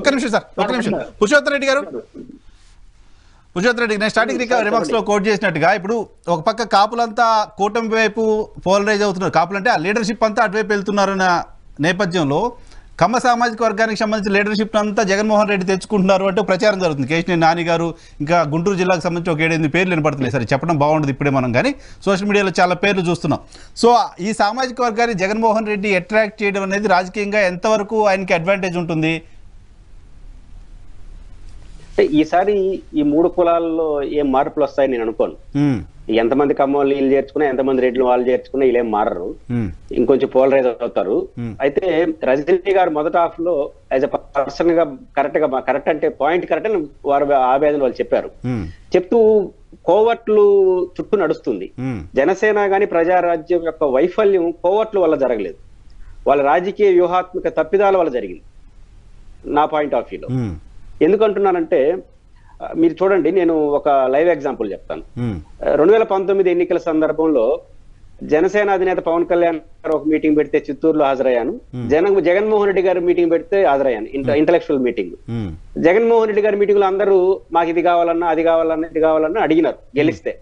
ఒక్క నిమిషం పురుషోత్తమ్ రెడ్డి గారు, నేను స్టార్టింగ్ రిమార్క్స్ లో కోట్ చేసినట్టుగా, ఇప్పుడు ఒక పక్క కాపులంతా కూటమి వైపు పోలరైజ్ అవుతున్నారు. కాపులు అంటే ఆ లీడర్షిప్ అంతా అటువైపు వెళ్తున్నారన్న నేపథ్యంలో కమ్మ సామాజిక వర్గానికి సంబంధించిన లీడర్షిప్ అంతా జగన్మోహన్ రెడ్డి తెచ్చుకుంటున్నారు అంటే ప్రచారం జరుగుతుంది. కేశినేని నాని గారు, ఇంకా గుంటూరు జిల్లాకు సంబంధించి ఒక 7-8 పేర్లు వినపడుతున్నాయి. సరే చెప్పడం బాగుండదు ఇప్పుడే మనం, కానీ సోషల్ మీడియాలో చాలా పేర్లు చూస్తున్నాం. సో ఈ సామాజిక వర్గాన్ని జగన్మోహన్ రెడ్డి అట్రాక్ట్ చేయడం అనేది రాజకీయంగా ఎంతవరకు ఆయనకి అడ్వాంటేజ్ ఉంటుంది? ఈసారి ఈ 3 కులాల్లో ఏం మార్పులు వస్తాయని నేను అనుకోను. ఎంతమంది కమ్మోళ్ళు వీళ్ళు చేర్చుకున్నా, ఎంతమంది రెడ్లు వాళ్ళు చేర్చుకున్నా వీళ్ళేం మారరు, ఇంకొంచెం పోలరైజ్ అవుతారు. అయితే రజనీ గారు మొదటి హాఫ్ లో యాజ్ ఎ పర్సన్ గా కరెక్ట్ అంటే పాయింట్ కరెక్ట్ అని వారు ఆవేదన వాళ్ళు చెప్పారు. చెప్తూ కోవట్లు చుట్టూ నడుస్తుంది. జనసేన గాని ప్రజారాజ్యం యొక్క వైఫల్యం కోవట్ల వల్ల జరగలేదు, వాళ్ళ రాజకీయ వ్యూహాత్మక తప్పిదాల వల్ల జరిగింది నా పాయింట్ ఆఫ్ వ్యూలో. ఎందుకంటున్నానంటే మీరు చూడండి, నేను ఒక లైవ్ ఎగ్జాంపుల్ చెప్తాను. 2019 ఎన్నికల సందర్భంలో జనసేన అధినేత పవన్ కళ్యాణ్ గారు ఒక మీటింగ్ పెడితే చిత్తూరులో హాజరయ్యాను. జగన్మోహన్ రెడ్డి గారు మీటింగ్ పెడితే హాజరయ్యాను, ఇంటలెక్చువల్ మీటింగ్. జగన్మోహన్ రెడ్డి గారి మీటింగ్ లో అందరూ మాకు ఇది కావాలన్నా, అది కావాలన్నా, ఇది కావాలన్నా అడిగినారు గెలిస్తే.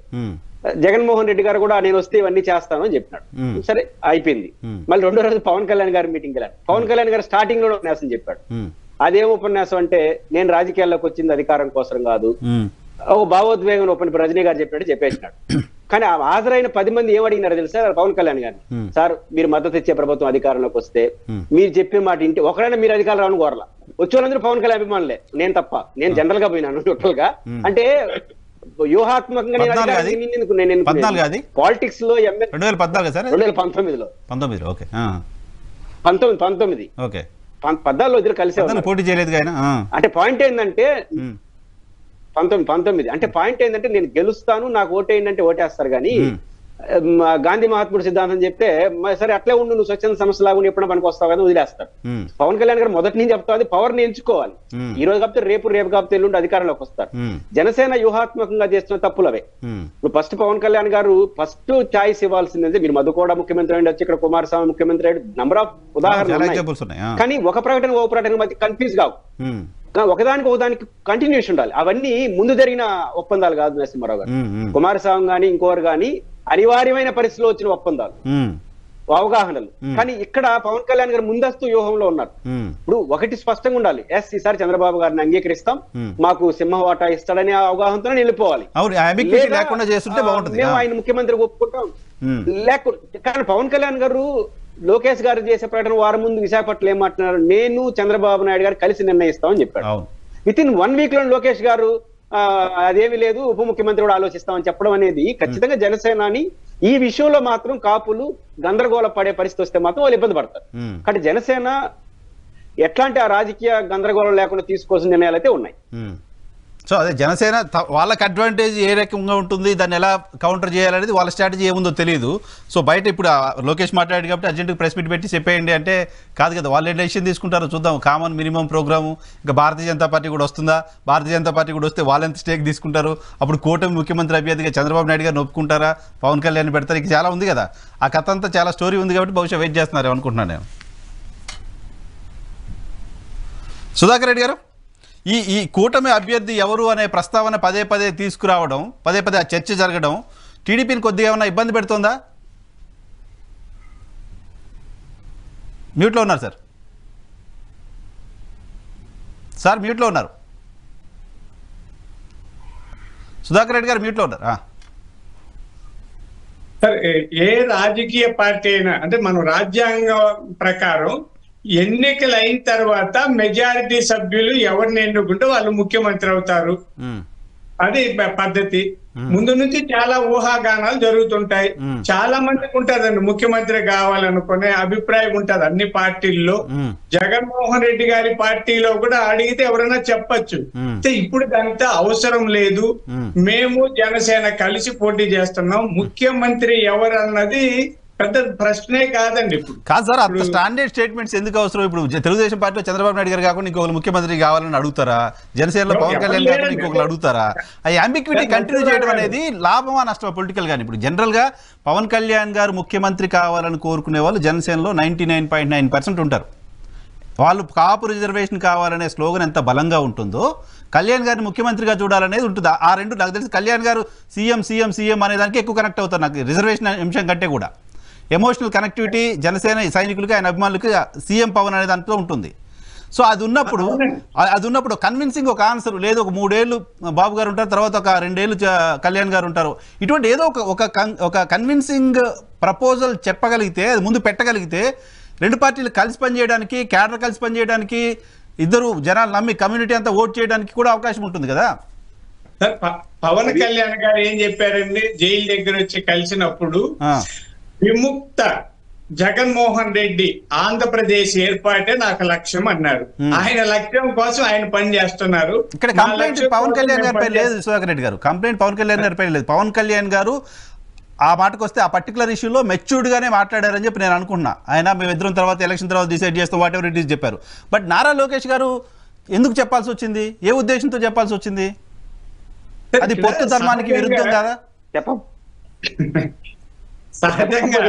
జగన్మోహన్ రెడ్డి గారు కూడా నేను వస్తే ఇవన్నీ చేస్తాను అని చెప్పినాడు. సరే అయిపోయింది. మళ్ళీ 2వ రోజు పవన్ కళ్యాణ్ గారి మీటింగ్ వెళ్ళాను. పవన్ కళ్యాణ్ గారు స్టార్టింగ్ లో ఉపన్యాసం చెప్పాడు. అదేం ఉపన్యాసం అంటే, నేను రాజకీయాల్లోకి వచ్చింది అధికారం కోసం కాదు, ఓ భావోద్వేగం రజనీ గారు చెప్పినట్టు చెప్పేసినాడు. కానీ హాజరైన 10 మంది ఏం అడిగినారో తెలుసా పవన్ కళ్యాణ్ గారిని? సార్ మీరు మద్దతు ఇచ్చే ప్రభుత్వం అధికారంలోకి వస్తే మీరు చెప్పే మాట ఇంటి ఒకరైనా మీరు అధికారం రావని కోరలా. వచ్చే వాళ్ళందరూ పవన్ కళ్యాణ్ అభిమానులే, నేను తప్ప. నేను జనరల్ గా పోయినాను టోటల్ గా. అంటే వ్యూహాత్మకంగా పాలిటిక్స్ లో 2019 14లో ఇద్దరు కలిసే పోటీ చేయలేదు. అంటే పాయింట్ ఏంటంటే 19 అంటే పాయింట్ ఏంటంటే, నేను గెలుస్తాను, నాకు ఓటేయండి ఓటేస్తారు. కానీ గాంధీ మహాత్ముడు సిద్ధాంతం చెప్తే సరే అట్లే ఉండు, నువ్వు స్వచ్ఛంద సంస్థ లాగా ఎప్పుడైనా పనికి వస్తావు కదా వదిలేస్తారు. పవన్ కళ్యాణ్ గారు మొదటి నుంచి చెప్తాది పవర్ ని ఎంచుకోవాలి. ఈ రోజు కాకపోతే రేపు కాకపోతే ఎల్లుండి అధికారంలోకి వస్తారు. జనసేన వ్యూహాత్మకంగా చేస్తున్న తప్పులవే. ఇప్పుడు ఫస్ట్ పవన్ కళ్యాణ్ గారు ఫస్ట్ ఛాయిస్ ఇవ్వాల్సిందే, మీరు మధుకోడ ముఖ్యమంత్రి అయ్యి వచ్చి, ఇక్కడ కుమారస్వామి ముఖ్యమంత్రి అయ్యి, నంబర్ ఆఫ్ ఉదాహరణలు. కానీ ఒక ప్రకటన మధ్య కన్ఫ్యూజ్ కావు, ఒకదానికి కంటిన్యూషన్ ఉండాలి. అవన్నీ ముందు జరిగిన ఒప్పందాలు కాదు నరసింహారావు గారు. కుమారస్వామి గాని ఇంకోరు గాని అనివార్యమైన పరిస్థితిలో వచ్చిన ఒప్పందాలు, అవగాహనలు. కానీ ఇక్కడ పవన్ కళ్యాణ్ గారు ముందస్తు వ్యూహంలో ఉన్నారు. ఇప్పుడు ఒకటి స్పష్టంగా ఉండాలి, ఈసారి చంద్రబాబు గారిని అంగీకరిస్తాం, మాకు సింహ వాటా ఇస్తాడని అవగాహనతో వెళ్ళిపోవాలి. మేము ఆయన ముఖ్యమంత్రి ఒప్పుకుంటాం లేకుండా. కానీ పవన్ కళ్యాణ్ గారు లోకేష్ గారు చేసే ప్రకటన వారం ముందు విశాఖపట్నం ఏం మాట్లాడారు, నేను చంద్రబాబు నాయుడు గారు కలిసి నిర్ణయిస్తామని చెప్పాడు. విత్ ఇన్ 1 వీక్ లో లోకేష్ గారు అదేమి లేదు, ఉప ముఖ్యమంత్రి కూడా ఆలోచిస్తామని చెప్పడం అనేది ఖచ్చితంగా జనసేనాని ఈ విషయంలో మాత్రం కాపులు గందరగోళ పడే పరిస్థితి వస్తే మాత్రం వాళ్ళు ఇబ్బంది పడతారు. కానీ జనసేన ఎట్లాంటి ఆ రాజకీయ గందరగోళం లేకుండా తీసుకోవాల్సిన నిర్ణయాలు అయితే ఉన్నాయి. సో అదే జనసేన వాళ్ళకి అడ్వాంటేజ్ ఏ రకంగా ఉంటుంది, దాన్ని ఎలా కౌంటర్ చేయాలనేది వాళ్ళ స్ట్రాటజీ ఏముందో తెలియదు. సో బయట ఇప్పుడు లోకేష్ మాట్లాడాడు కాబట్టి అర్జెంట్గా ప్రెస్ మీట్ పెట్టి చెప్పేయండి అంటే కాదు కదా, వాళ్ళు ఏ డెసిషన్ తీసుకుంటారో చూద్దాం. కామన్ మినిమం ప్రోగ్రాము, ఇంకా భారతీయ జనతా పార్టీ కూడా వస్తుందా, భారతీయ జనతా పార్టీ కూడా వస్తే వాళ్ళు ఎంత స్టేక్ తీసుకుంటారు, అప్పుడు కూటమి ముఖ్యమంత్రి అభ్యర్థిగా చంద్రబాబు నాయుడు గారిని ఒప్పుకుంటారా, పవన్ కళ్యాణ్ పెడతారు, ఇక చాలా ఉంది కదా, ఆ కథ అంతా చాలా స్టోరీ ఉంది కాబట్టి బహుశా వెయిట్ చేస్తున్నారు అనుకుంటున్నాను నేను. సుధాకర్ రెడ్డి గారు, ఈ కూటమి అభ్యర్థి ఎవరు అనే ప్రస్తావన పదే పదే తీసుకురావడం, పదే పదే ఆ చర్చ జరగడం టీడీపీని కొద్దిగా ఏమైనా ఇబ్బంది పెడుతుందా? మ్యూట్లో ఉన్నారు సార్ మ్యూట్లో ఉన్నారు. సుధాకర్ రెడ్డి గారు మ్యూట్లో ఉన్నారు. సార్, ఏ రాజకీయ పార్టీ అయినా అంటే మనం రాజ్యాంగం ప్రకారం ఎన్నికలు అయిన తర్వాత మెజారిటీ సభ్యులు ఎవరిని ఎన్నుకుంటే వాళ్ళు ముఖ్యమంత్రి అవుతారు. అది పద్ధతి. ముందు నుంచి చాలా ఊహాగానాలు జరుగుతుంటాయి. చాలా మందికి ఉంటదండి ముఖ్యమంత్రి కావాలనుకునే అభిప్రాయం ఉంటది అన్ని పార్టీల్లో. జగన్మోహన్ రెడ్డి గారి పార్టీలో కూడా అడిగితే ఎవరైనా చెప్పచ్చు. ఇప్పుడు దానితో అవసరం లేదు, మేము జనసేన కలిసి పోటీ చేస్తున్నాం, ముఖ్యమంత్రి ఎవరన్నది పెద్ద ప్రశ్నే కాదండి. ఇప్పుడు కాదు సార్, అంత స్టాండర్డ్ స్టేట్మెంట్స్ ఎందుకు అవసరం? ఇప్పుడు తెలుగుదేశం పార్టీలో చంద్రబాబు నాయుడు గారు కాకుండా ఇంకొకరు ముఖ్యమంత్రి కావాలని అడుగుతారా? జనసేనలో పవన్ కళ్యాణ్ కాకుండా ఇంకొకరు అడుగుతారా? ఆ అంబిక్విటీ కంటిన్యూ చేయడం అనేది లాభమా నష్టమా పొలిటికల్ గానీ? ఇప్పుడు జనరల్ గా పవన్ కళ్యాణ్ గారు ముఖ్యమంత్రి కావాలని కోరుకునే వాళ్ళు జనసేనలో 99.9% ఉంటారు. వాళ్ళు కాపు రిజర్వేషన్ కావాలనే స్లోగన్ ఎంత బలంగా ఉంటుందో కళ్యాణ్ గారిని ముఖ్యమంత్రిగా చూడాలనేది ఉంటుంది. ఆ రెండు నాకు తెలిసి కళ్యాణ్ గారు సీఎం అనే దానికి ఎక్కువ కనెక్ట్ అవుతారు నాకు రిజర్వేషన్ అంశం కంటే కూడా. ఎమోషనల్ కనెక్టివిటీ జనసేన సైనికులకి ఆయన అభిమానులకి సీఎం పవన్ అనే దాంట్లో ఉంటుంది. సో అది ఉన్నప్పుడు కన్విన్సింగ్ ఒక ఆన్సర్ లేదు. ఒక 3 ఏళ్ళు బాబు గారు ఉంటారు, తర్వాత ఒక 2 ఏళ్ళు కళ్యాణ్ గారు ఉంటారు. ఇటువంటి ఏదో ఒక కన్విన్సింగ్ ప్రపోజల్ చెప్పగలిగితే, అది ముందు పెట్టగలిగితే, 2 పార్టీలు కలిసి పనిచేయడానికి, క్యాడర్ కలిసి పనిచేయడానికి, ఇద్దరు జనాలు నమ్మి కమ్యూనిటీ అంతా ఓట్ చేయడానికి కూడా అవకాశం ఉంటుంది కదా. పవన్ కళ్యాణ్ గారు ఏం చెప్పారండి జైలు దగ్గర వచ్చి కలిసినప్పుడు? విముక్త జగన్మోహన్ రెడ్డి ఆంధ్రప్రదేశ్ ఏర్పాటే నాకు లక్ష్యం అన్నారు. ఆయన లక్ష్యం కోసం ఆయన పని చేస్తున్నారు. ఇక్కడ కంప్లైంట్ పవన్ కళ్యాణ్ గారిపై లేదు సుధాకర్ రెడ్డి గారు, కంప్లైంట్ పవన్ కళ్యాణ్ గారిపై లేదు. పవన్ కళ్యాణ్ గారు ఆ మాటకు వస్తే ఆ పర్టికులర్ ఇష్యూలో మెచ్యూర్డ్ గానే మాట్లాడారని చెప్పి నేను అనుకుంటున్నా. ఆయన మేమిద్దరం తర్వాత ఎలక్షన్ తర్వాత డిసైడ్ చేస్తాం వాట్ ఎవర్ ఇట్ ఈస్ చెప్పారు. బట్ నారా లోకేష్ గారు ఎందుకు చెప్పాల్సి వచ్చింది? ఏ ఉద్దేశంతో చెప్పాల్సి వచ్చింది? అది పొత్తు ధర్మానికి విరుద్ధం కాదా? సహజంగా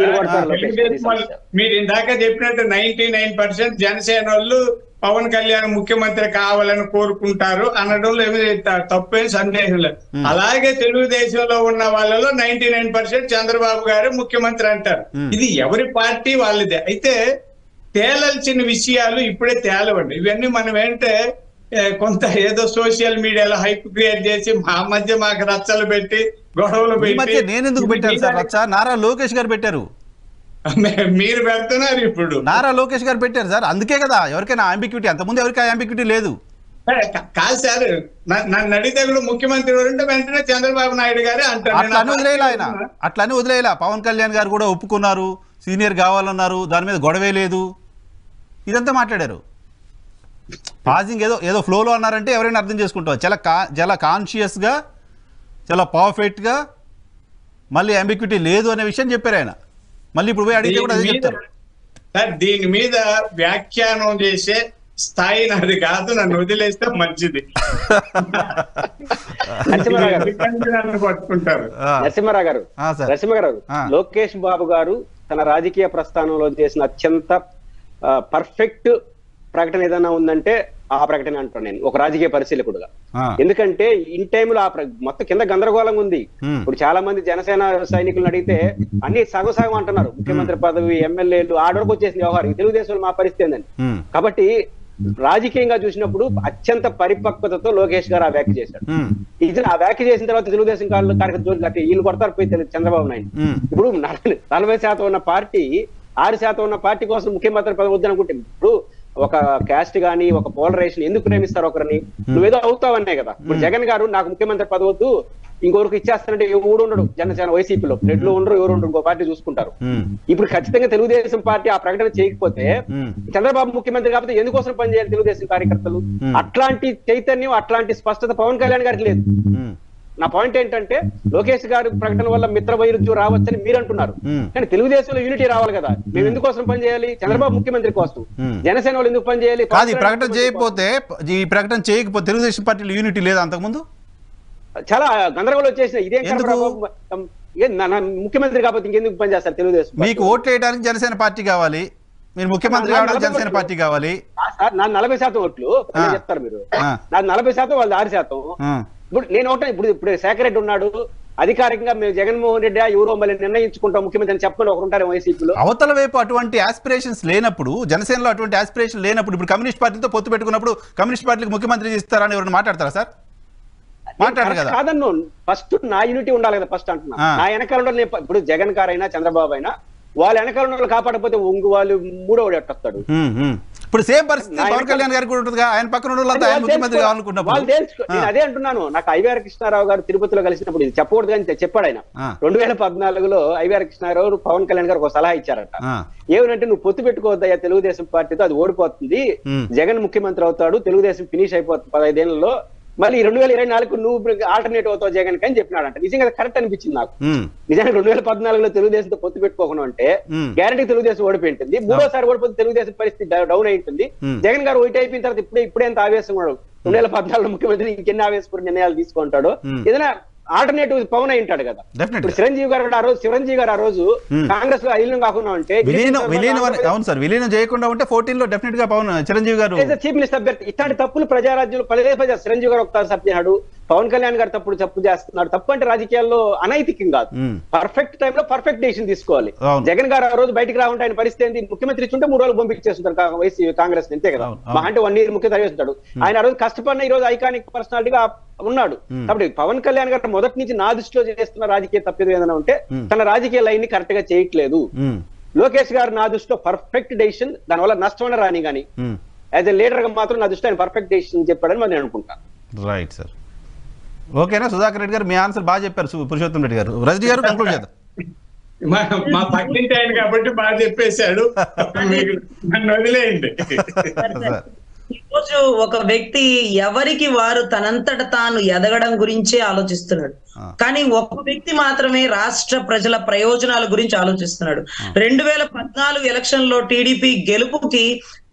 మీరు ఇందాక చెప్పినట్టు 99% జనసేన వాళ్ళు పవన్ కళ్యాణ్ ముఖ్యమంత్రి కావాలని కోరుకుంటారు అనడంలో ఏమి తప్పేం సందేహం లేదు. అలాగే తెలుగుదేశంలో ఉన్న వాళ్ళలో 99% చంద్రబాబు గారు ముఖ్యమంత్రి అంటారు. ఇది ఎవరి పార్టీ వాళ్ళదే. అయితే తేలాల్సిన విషయాలు ఇప్పుడే తేలవండి. ఇవన్నీ మనం ఏంటంటే కొంత ఏదో సోషల్ మీడియాలో హైప్ క్రియేట్ చేసి మా మధ్య మాకు రచ్చలు పెట్టి గొడవలు పెట్టి, నేను ఎందుకు పెట్టాను సార్ రచ్చ? నారా లోకేష్ గారు పెట్టారు, మీరు పెడుతున్నారు. ఇప్పుడు నారా లోకేష్ గారు పెట్టారు సార్, అందుకే కదా ఎవరికైనా అంబిక్యూటీ. అంతకుముందు ఎవరికి అంబిక్యూటీ లేదు. కాదు సార్, నన్ను అడిగితే కూడా ముఖ్యమంత్రి ఎవరంటే వెంటనే చంద్రబాబు నాయుడు గారే అంటారు. అట్లని వదిలేలా ఆయన, అట్లని వదిలేలా. పవన్ కళ్యాణ్ గారు కూడా ఒప్పుకున్నారు, సీనియర్ కావాలన్నారు, దాని మీద గొడవే లేదు, ఇదంతా మాట్లాడారు. పాజింగ్ ఏదో ఫ్లోలో అన్నారంటే ఎవరైనా అర్థం చేసుకుంటారు. చాలా కాన్షియస్గా, చాలా పర్ఫెక్ట్గా, మళ్ళీ అంబిక్యూటీ లేదు అనే విషయం చెప్పారు ఆయన. మళ్ళీ ఇప్పుడు పోయి అడిగితే కూడా అదే చెప్తారు. దీని మీద వ్యాఖ్యానం చేసే స్థాయి నాది కాదు, నన్ను వదిలేస్తే మంచిది. పట్టుకుంటారు. నరసింహారావు గారు, లోకేష్ బాబు గారు తన రాజకీయ ప్రస్థానంలో చేసిన అత్యంత పర్ఫెక్ట్ ప్రకటన ఏదైనా ఉందంటే ఆ ప్రకటన అంటాను నేను ఒక రాజకీయ పరిశీలకుడుగా. ఎందుకంటే ఇన్ టైంలో మొత్తం కింద గందరగోళంగా ఉంది. ఇప్పుడు చాలా మంది జనసేన సైనికులను అడిగితే అన్ని సగం అంటున్నారు. ముఖ్యమంత్రి పదవి, ఎమ్మెల్యేలు ఆర్డర్కి వచ్చేసింది వ్యవహారం. తెలుగుదేశంలో మా పరిస్థితి ఏందని. కాబట్టి రాజకీయంగా చూసినప్పుడు అత్యంత పరిపక్వతతో లోకేష్ గారు ఆ వ్యాఖ్య చేశాడు. ఇది ఆ వ్యాఖ్య చేసిన తర్వాత తెలుగుదేశం కార్యకర్తలు వీళ్ళు కొడతారు పోయి చంద్రబాబు నాయుడు. ఇప్పుడు 40% ఉన్న పార్టీ 6% ఉన్న పార్టీ కోసం ముఖ్యమంత్రి పదవి వద్దనుకుంటే ఇప్పుడు ఒక క్యాస్ట్ గానీ ఒక పోలరైజేషన్ ఎందుకు ప్రేమిస్తారు ఒకరిని? నువ్వేదో అవుతావన్నే కదా. ఇప్పుడు జగన్ గారు నాకు ముఖ్యమంత్రి పదవి వద్దు ఇంకొకరికి ఇచ్చేస్తానంటే ఎవడు ఉండడు. జనసేన వైసీపీలో రెడ్లు ఉండరు, ఎవరు ఉండరు, ఇంకో పార్టీ చూసుకుంటారు. ఇప్పుడు ఖచ్చితంగా తెలుగుదేశం పార్టీ ఆ ప్రకటన చేయకపోతే చంద్రబాబు ముఖ్యమంత్రి కాకపోతే ఎందుకోసం పనిచేయాలి తెలుగుదేశం కార్యకర్తలు? అట్లాంటి చైతన్యం, అట్లాంటి స్పష్టత పవన్ కళ్యాణ్ గారికి లేదు. నా పాయింట్ ఏంటంటే లోకేష్ గారి ప్రకటన వల్ల మిత్ర వైరుధ్యం రావచ్చని మీరు అంటున్నారు, కానీ తెలుగుదేశంలో యూనిటీ రావాలి కదా. మేము ఎందుకోసం పనిచేయాలి? చంద్రబాబు ముఖ్యమంత్రి కోసం. జనసేన వాళ్ళు ఎందుకు పనిచేయాలి? ప్రకటన చేయకపోతే, ఈ ప్రకటన చేయకపోతే తెలుగుదేశం పార్టీలో యూనిటీ లేదా? అంతకుముందు చాలా గందరగోళం వచ్చేసిన. ఇదేం ముఖ్యమంత్రి కాకపోతే ఇంకెందుకు పనిచేస్తారు తెలుగుదేశం? మీకు ఓట్లు వేయడానికి జనసేన పార్టీ కావాలి, మీరు ముఖ్యమంత్రి కావడానికి జనసేన పార్టీ కావాలి. నా 40% ఓట్లు చెప్తారు మీరు, నాకు 40%, వాళ్ళు 6%. ఇప్పుడు నేను ఒకటే, ఇప్పుడు శేఖర్ రెడ్డి ఉన్నాడు, అధికారికంగా మేము జగన్మోహన్ రెడ్డి ఎవరో మళ్ళీ నిర్ణయించుకుంటాం ముఖ్యమంత్రి అని చెప్పండి ఒకరు ఉంటారు వైసీపీలో. అవతల వైపు అటువంటి ఆస్పిరేషన్స్ లేనప్పుడు, జనసేనలో అటువంటి ఆస్పిరేషన్ లేనప్పుడు, ఇప్పుడు కమ్యూనిస్ట్ పార్టీతో పొత్తు పెట్టుకున్నప్పుడు కమ్యూనిస్ట్ పార్టీకి ముఖ్యమంత్రి ఇస్తారని ఎవరైనా మాట్లాడతారా సార్? మాట్లాడరు కదా. కాదన్ను, ఫస్ట్ నా యూనిటీ ఉండాలి కదా ఫస్ట్ అంటున్నా. నా వెనకాల ఇప్పుడు జగన్ గారు అయినా చంద్రబాబు అయినా వాళ్ళ వెనకాల ఉన్న వాళ్ళు కాపాడకపోతే వాళ్ళు మూడో వాడు ఎట్టొస్తాడు. ఇప్పుడు సేమ్ పరిస్థితి పవన్ కళ్యాణ్ గారికి కూడా ఉంటుంది. ఆయన పక్కన ముఖ్యమంత్రి కావాలనుకున్నప్పుడు వాళ్ళు తెలుసుకో. నేను అదే అంటున్నాను. నాకు ఐవీఆర్ కృష్ణారావు గారు తిరుపతిలో కలిసినప్పుడు ఇది చెప్పకూడదు కానీ చెప్పాడు ఆయన. 2014లో ఐవీఆర్ కృష్ణారావు పవన్ కళ్యాణ్ గారు ఒక సలహా ఇచ్చారట. ఏమనంటే నువ్వు పొత్తు పెట్టుకోవద్దయ్యా తెలుగుదేశం పార్టీతో, అది ఓడిపోతుంది, జగన్ ముఖ్యమంత్రి అవుతాడు, తెలుగుదేశం ఫినిష్ అయిపోతుంది 15 ఏళ్లలో, మళ్ళీ 2024 నువ్వు ఆల్టర్నేట్ అవుతావు జగన్ అని చెప్పినాడంట. నిజంగా కరెక్ట్ అనిపించింది నాకు. నిజంగా 2014లో తెలుగుదేశంతో పొత్తు పెట్టుకోకుండా ఉంటే గ్యారంటీ తెలుగుదేశం ఓడిపోయింటుంది. మూడోసారి ఓడిపోతే తెలుగుదేశం పరిస్థితి డౌన్ అయింటుంది. జగన్ గారు ఒకటి అయిపోయిన తర్వాత ఇప్పుడేంత ఆవేశం ఉన్నాడు. 2014లో ముఖ్యమంత్రి ఇంకెన్ని ఆవేశపూర్ణ నిర్ణయాలు తీసుకుంటాడు. ఏదైనా ఆల్టర్నేటివ్ పవన్ అయి ఉంటాడు కదా. ఇప్పుడు చిరంజీవి గారు ఆ రోజు కాంగ్రెస్ లో విలీనం కాకుండా ఉంటే, అవును సార్, విలీనం చేయకుండా ఉంటే 14 లో డెఫినెట్ గా పవన్ చిరంజీవి గారు చీఫ్ మినిస్టర్ అభ్యర్థి. ఇట్లాంటి తప్పులు ప్రజారాజ్యంలో చిరంజీవి గారు ఒకసారి సభ్యుడు, పవన్ కళ్యాణ్ గారు తప్పు చేస్తున్నారు. తప్పు అంటే రాజకీయాల్లో అనైతికం కాదు, పర్ఫెక్ట్ టైంలో పర్ఫెక్ట్ డెసిషన్ తీసుకోవాలి. జగన్ గారు ఆ రోజు బయటికి రాకుంటే ఆయన పరిస్థితి ఏంటి? ముఖ్యమంత్రి ఇచ్చుంటే 3 రోజులు పంపించేస్తుంటారు వైసీ కాంగ్రెస్ అంతే కదా, మా అంటే 1 year ముఖ్యమంత్రి చేస్తుంటాడు. ఆయన ఆ రోజు కష్టపడిన ఈ రోజు ఐకానిక్ పర్సనాలిటీగా ఉన్నాడు. కాబట్టి పవన్ కళ్యాణ్ గారు మొదటి నుంచి నా దృష్టిలో చేస్తున్న రాజకీయ తప్పిదం ఏదైనా ఉంటే తన రాజకీయ లైన్ ని కరెక్ట్ గా చేయట్లేదు. లోకేష్ గారు నా దృష్టిలో పర్ఫెక్ట్ డెసిషన్, దానివల్ల నష్టమైన రాని కానీ యాజ్ ఎ లీడర్ గా మాత్రం నా దృష్టిలో ఆయన పర్ఫెక్ట్ డెసిషన్ చెప్పాడని నేను అనుకుంటాను. రైట్ సార్, ఓకేనా? సుధాకర్ రెడ్డి గారు మీ ఆన్సర్ బాగా చెప్పారు. పురుషోత్తం రెడ్డి గారు, రజనీ గారు కంక్లూడ్ చేద్దాం. మా పక్కింటి ఆయన కాబట్టి బాగా చెప్పేశాడు, నన్ను వదిలేయండి. ఈరోజు ఒక వ్యక్తి ఎవరికి వారు తనంతట తాను ఎదగడం గురించే ఆలోచిస్తున్నాడు, కానీ ఒక వ్యక్తి మాత్రమే రాష్ట్ర ప్రజల ప్రయోజనాల గురించి ఆలోచిస్తున్నాడు. 2014 ఎలక్షన్ లో టీడీపీ గెలుపుకి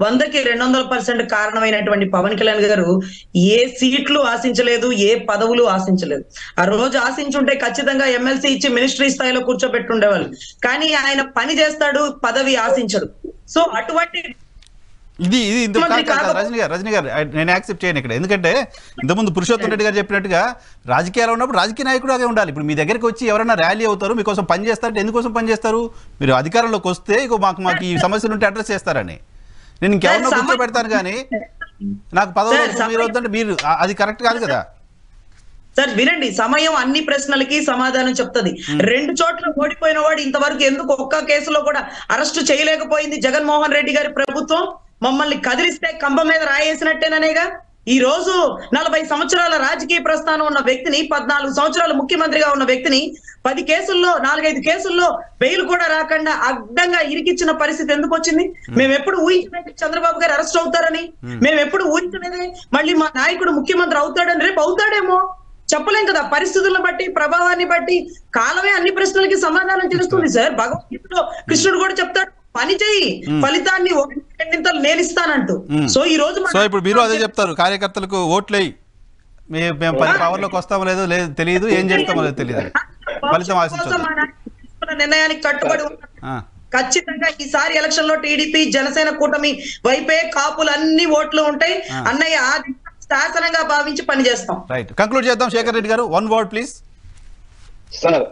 100కి 200% కారణమైనటువంటి పవన్ కళ్యాణ్ గారు ఏ సీట్లు ఆశించలేదు, ఏ పదవులు ఆశించలేదు. ఆ రోజు ఆశించుంటే ఖచ్చితంగా ఎమ్మెల్సీ ఇచ్చి మినిస్ట్రీ స్థాయిలో కూర్చోబెట్టుండేవాళ్ళు. కానీ ఆయన పని చేస్తాడు, పదవి ఆశించడు. సో అటువంటి ఇది రజనీ గారు నేను యాక్సెప్ట్ చేయను ఇక్కడ. ఎందుకంటే ఇంతకుముందు పురుషోత్తం రెడ్డి గారు చెప్పినట్టుగా రాజకీయాలు ఉన్నప్పుడు రాజకీయ నాయకుడుగా ఉండాలి. ఇప్పుడు మీ దగ్గరికి వచ్చి ఎవరైనా ర్యాలీ అవుతారు, మీకోసం పని చేస్తారంటే ఎందుకోసం పని చేస్తారు? మీరు అధికారంలోకి వస్తే మాకు ఈ సమస్యలు ఉంటే అడ్రస్ చేస్తారని నేను ఇంకెవరినో కూర్చోబెడతాను, కానీ నాకు పదవులు మీరు వద్దంటే మీరు అది కరెక్ట్ కాదు కదా. సార్ వినండి, సమయం అన్ని ప్రశ్నలకి సమాధానం చెప్తుంది. 2 చోట్ల ఓడిపోయిన వాడు ఇంతవరకు ఎందుకు ఒక్క కేసులో కూడా అరెస్టు చేయలేకపోయింది జగన్మోహన్ రెడ్డి గారి ప్రభుత్వం? మమ్మల్ని కదిలిస్తే కంబం మీద రాయేసినట్టేననేగా. ఈ రోజు 40 సంవత్సరాల రాజకీయ ప్రస్థానం ఉన్న వ్యక్తిని, 14 సంవత్సరాలు ముఖ్యమంత్రిగా ఉన్న వ్యక్తిని 10 కేసుల్లో 4-5 కేసుల్లో బెయిల్ కూడా రాకుండా అడ్డంగా ఇరికిచ్చిన పరిస్థితి ఎందుకు వచ్చింది? మేము ఎప్పుడు ఊహించినది చంద్రబాబు గారు అరెస్ట్ అవుతారని, మేము ఎప్పుడు ఊహించినది మళ్ళీ మా నాయకుడు ముఖ్యమంత్రి అవుతాడని. రేపు అవుతాడేమో చెప్పలేం కదా, పరిస్థితులను బట్టి, ప్రభావాన్ని బట్టి కాలమే అన్ని ప్రశ్నలకి సమాధానం తెలుస్తుంది. సార్ భగవద్గీతలో కృష్ణుడు కూడా చెప్తాడు, పని చేయి, ఫలితాన్ని 1-2 నేను ఇస్తానంటూ. సో ఈ రోజు ఇప్పుడు మీరు అదే చెప్తారు, కార్యకర్తలకు ఓట్లేయి, మేము 10 పవర్లోకి వస్తామో లేదో తెలియదు, ఏం చేస్తామో లేదో తెలియదు, ఫలితం ఆశించారు. నిర్ణయానికి కట్టుబడి ఖచ్చితంగా ఈసారి ఎలక్షన్ లో టీడీపీ జనసేన కూటమి వైపే కాపులు అన్ని ఓట్లు ఉంటాయి అన్నయ్య, ఆది శాసనంగా భావించి పనిచేస్తాం. రైట్, కంక్లూడ్ చేద్దాం. Shekhar Reddy garu 1 word please. Sir,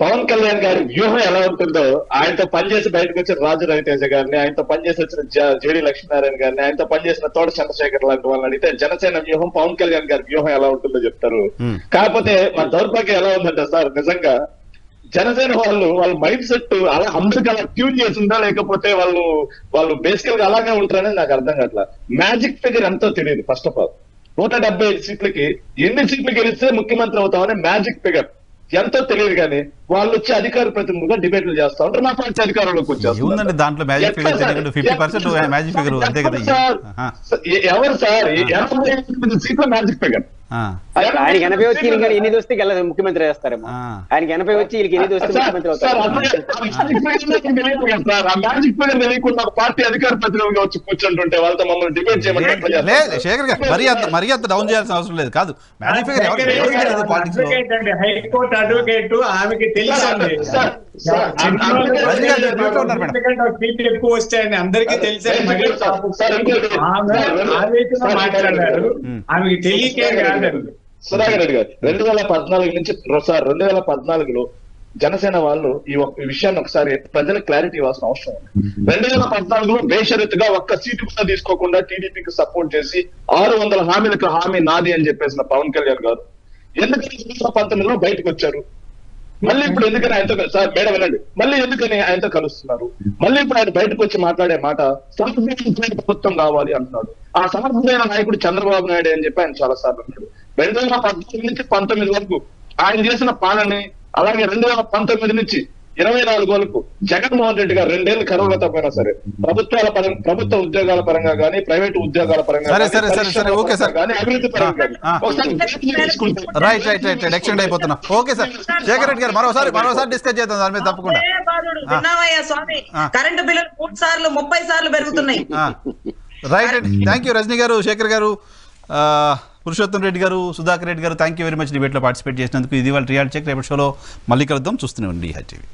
Pawan Kalyan గారి వ్యూహం ఎలా ఉంటుందో, ఆయనతో పనిచేసి బయటకు వచ్చిన రాజు రవితేజ గారిని, ఆయనతో పనిచేసి వచ్చిన జేడి లక్ష్మీనారాయణ గారిని, ఆయనతో పనిచేసిన తోట చంద్రశేఖర్ లాంటి వాళ్ళని అడిగితే జనసేన వ్యూహం, పవన్ కళ్యాణ్ గారి వ్యూహం ఎలా ఉంటుందో చెప్తారు. కాకపోతే మన దౌర్భాగ్యం ఎలా ఉందంటే సార్, నిజంగా జనసేన వాళ్ళ మైండ్ సెట్ అలా అందరికి అలా ట్యూన్ చేసిందా, లేకపోతే వాళ్ళు బేసికల్ గా అలాగే ఉంటారనేది నాకు అర్థం కావట్లా. మ్యాజిక్ ఫిగర్ ఎంతో తెలియదు. ఫస్ట్ ఆఫ్ ఆల్ 175 సీట్లకి ఎన్ని సీట్లు గెలిస్తే ముఖ్యమంత్రి అవుతామనే మ్యాజిక్ ఫిగర్ ఎంతో తెలియదు. కానీ వాళ్ళు వచ్చి అధికార ప్రతినిధులుగా డిబేట్లు చేస్తా ఉంటారు, మా పార్టీ అధికారంలోకి వచ్చేస్తారు. దాంట్లో మ్యాజిక్ ఫిగర్ 50% మ్యాజిక్ ఫిగర్ అంతే కదా. ఎవరు సార్ 89 సీట్ల మ్యాజిక్ ఫిగర్? ఆయనకి 80 వచ్చి వీళ్ళకి 8 వస్తే ముఖ్యమంత్రి చేస్తారేమో. ఆయనకి 80 వచ్చి వీళ్ళకి 8 వస్తే ముఖ్యమంత్రి అవుతారు. మ్యాజిక్ ఫిగర్ తెలియకుండా పార్టీ అధికార ప్రతినిధులుగా వచ్చి కూర్చుంటుంటే వాళ్ళతో మమ్మల్ని డిబేట్ చేయమని శేఖర్ గారు మరీ అంత డౌన్ చేయాల్సిన అవసరం లేదు. కాదు, మ్యాజిక్ ఫిగర్ హైకోర్టు అడ్వకేట్, ఆమెకి తెలుసండి సీట్లు ఎక్కువ వస్తాయని అందరికీ తెలిసారు. మాట్లాడారు, ఆమెకి తెలియకే కాదండి. సుధాకర్ రెడ్డి గారు 2014 నుంచి సార్ 2014లో జనసేన వాళ్ళు ఈ విషయాన్ని ఒకసారి ప్రజలకు క్లారిటీ ఇవ్వాల్సిన అవసరం ఉంది. 2014లో బేషరతుగా ఒక్క సీటు కూడా తీసుకోకుండా టీడీపీకి సపోర్ట్ చేసి 600 హామీలకు హామీ నాది అని చెప్పేసిన పవన్ కళ్యాణ్ గారు ఎందుకని 2019లో బయటకు వచ్చారు? మళ్ళీ ఇప్పుడు ఎందుకని ఆయనతో సార్ మేడం వినండి, మళ్ళీ ఎందుకని ఆయనతో కలుస్తున్నారు? మళ్ళీ ఇప్పుడు ఆయన బయటకు వచ్చి మాట్లాడే మాట సమర్థమైన ప్రభుత్వం కావాలి అంటున్నాడు. ఆ సమర్థమైన నాయకుడు చంద్రబాబు నాయుడు అని చెప్పి ఆయన చాలా సార్లు అన్నాడు. 2014 నుంచి 19 వరకు ఆయన చేసిన పాలనని, అలాగే 2019 నుంచి 24 వరకు జగన్మోహన్ రెడ్డి గారు 2 ఏళ్ళు కరోనా తప్పైనా సరే ప్రభుత్వ ఉద్యోగాల పరంగా కానీ, ప్రైవేట్ ఉద్యోగాల పరంగా కానీ, అభివృద్ధి పరంగా ఎక్స్టెండ్ అయిపోతున్నాం. ఓకే సార్, శేఖర్ రెడ్డి గారు మరోసారి డిస్కస్ చేద్దాం దాని మీద తప్పకుండా. స్వామి, కరెంటు బిల్లులు 3 సార్లు 30 సార్లు పెరుగుతున్నాయి. రైట్ అండి, థ్యాంక్ యూ రజనీ గారు, శేఖర్ గారు, పురుషోత్తం రెడ్డి గారు, సుధాకర్ రెడ్డి గారు, థ్యాంక్ యూ వెరీ మచ్ డిబేట్లో పార్టిసిపేట్ చేసినందుకు. ఇది వాళ్ళ రియాలిటీ చెక్. రేపటి షోలో మళ్ళీ కలుద్దాం. చూస్తూనే ఉండి టీవీ.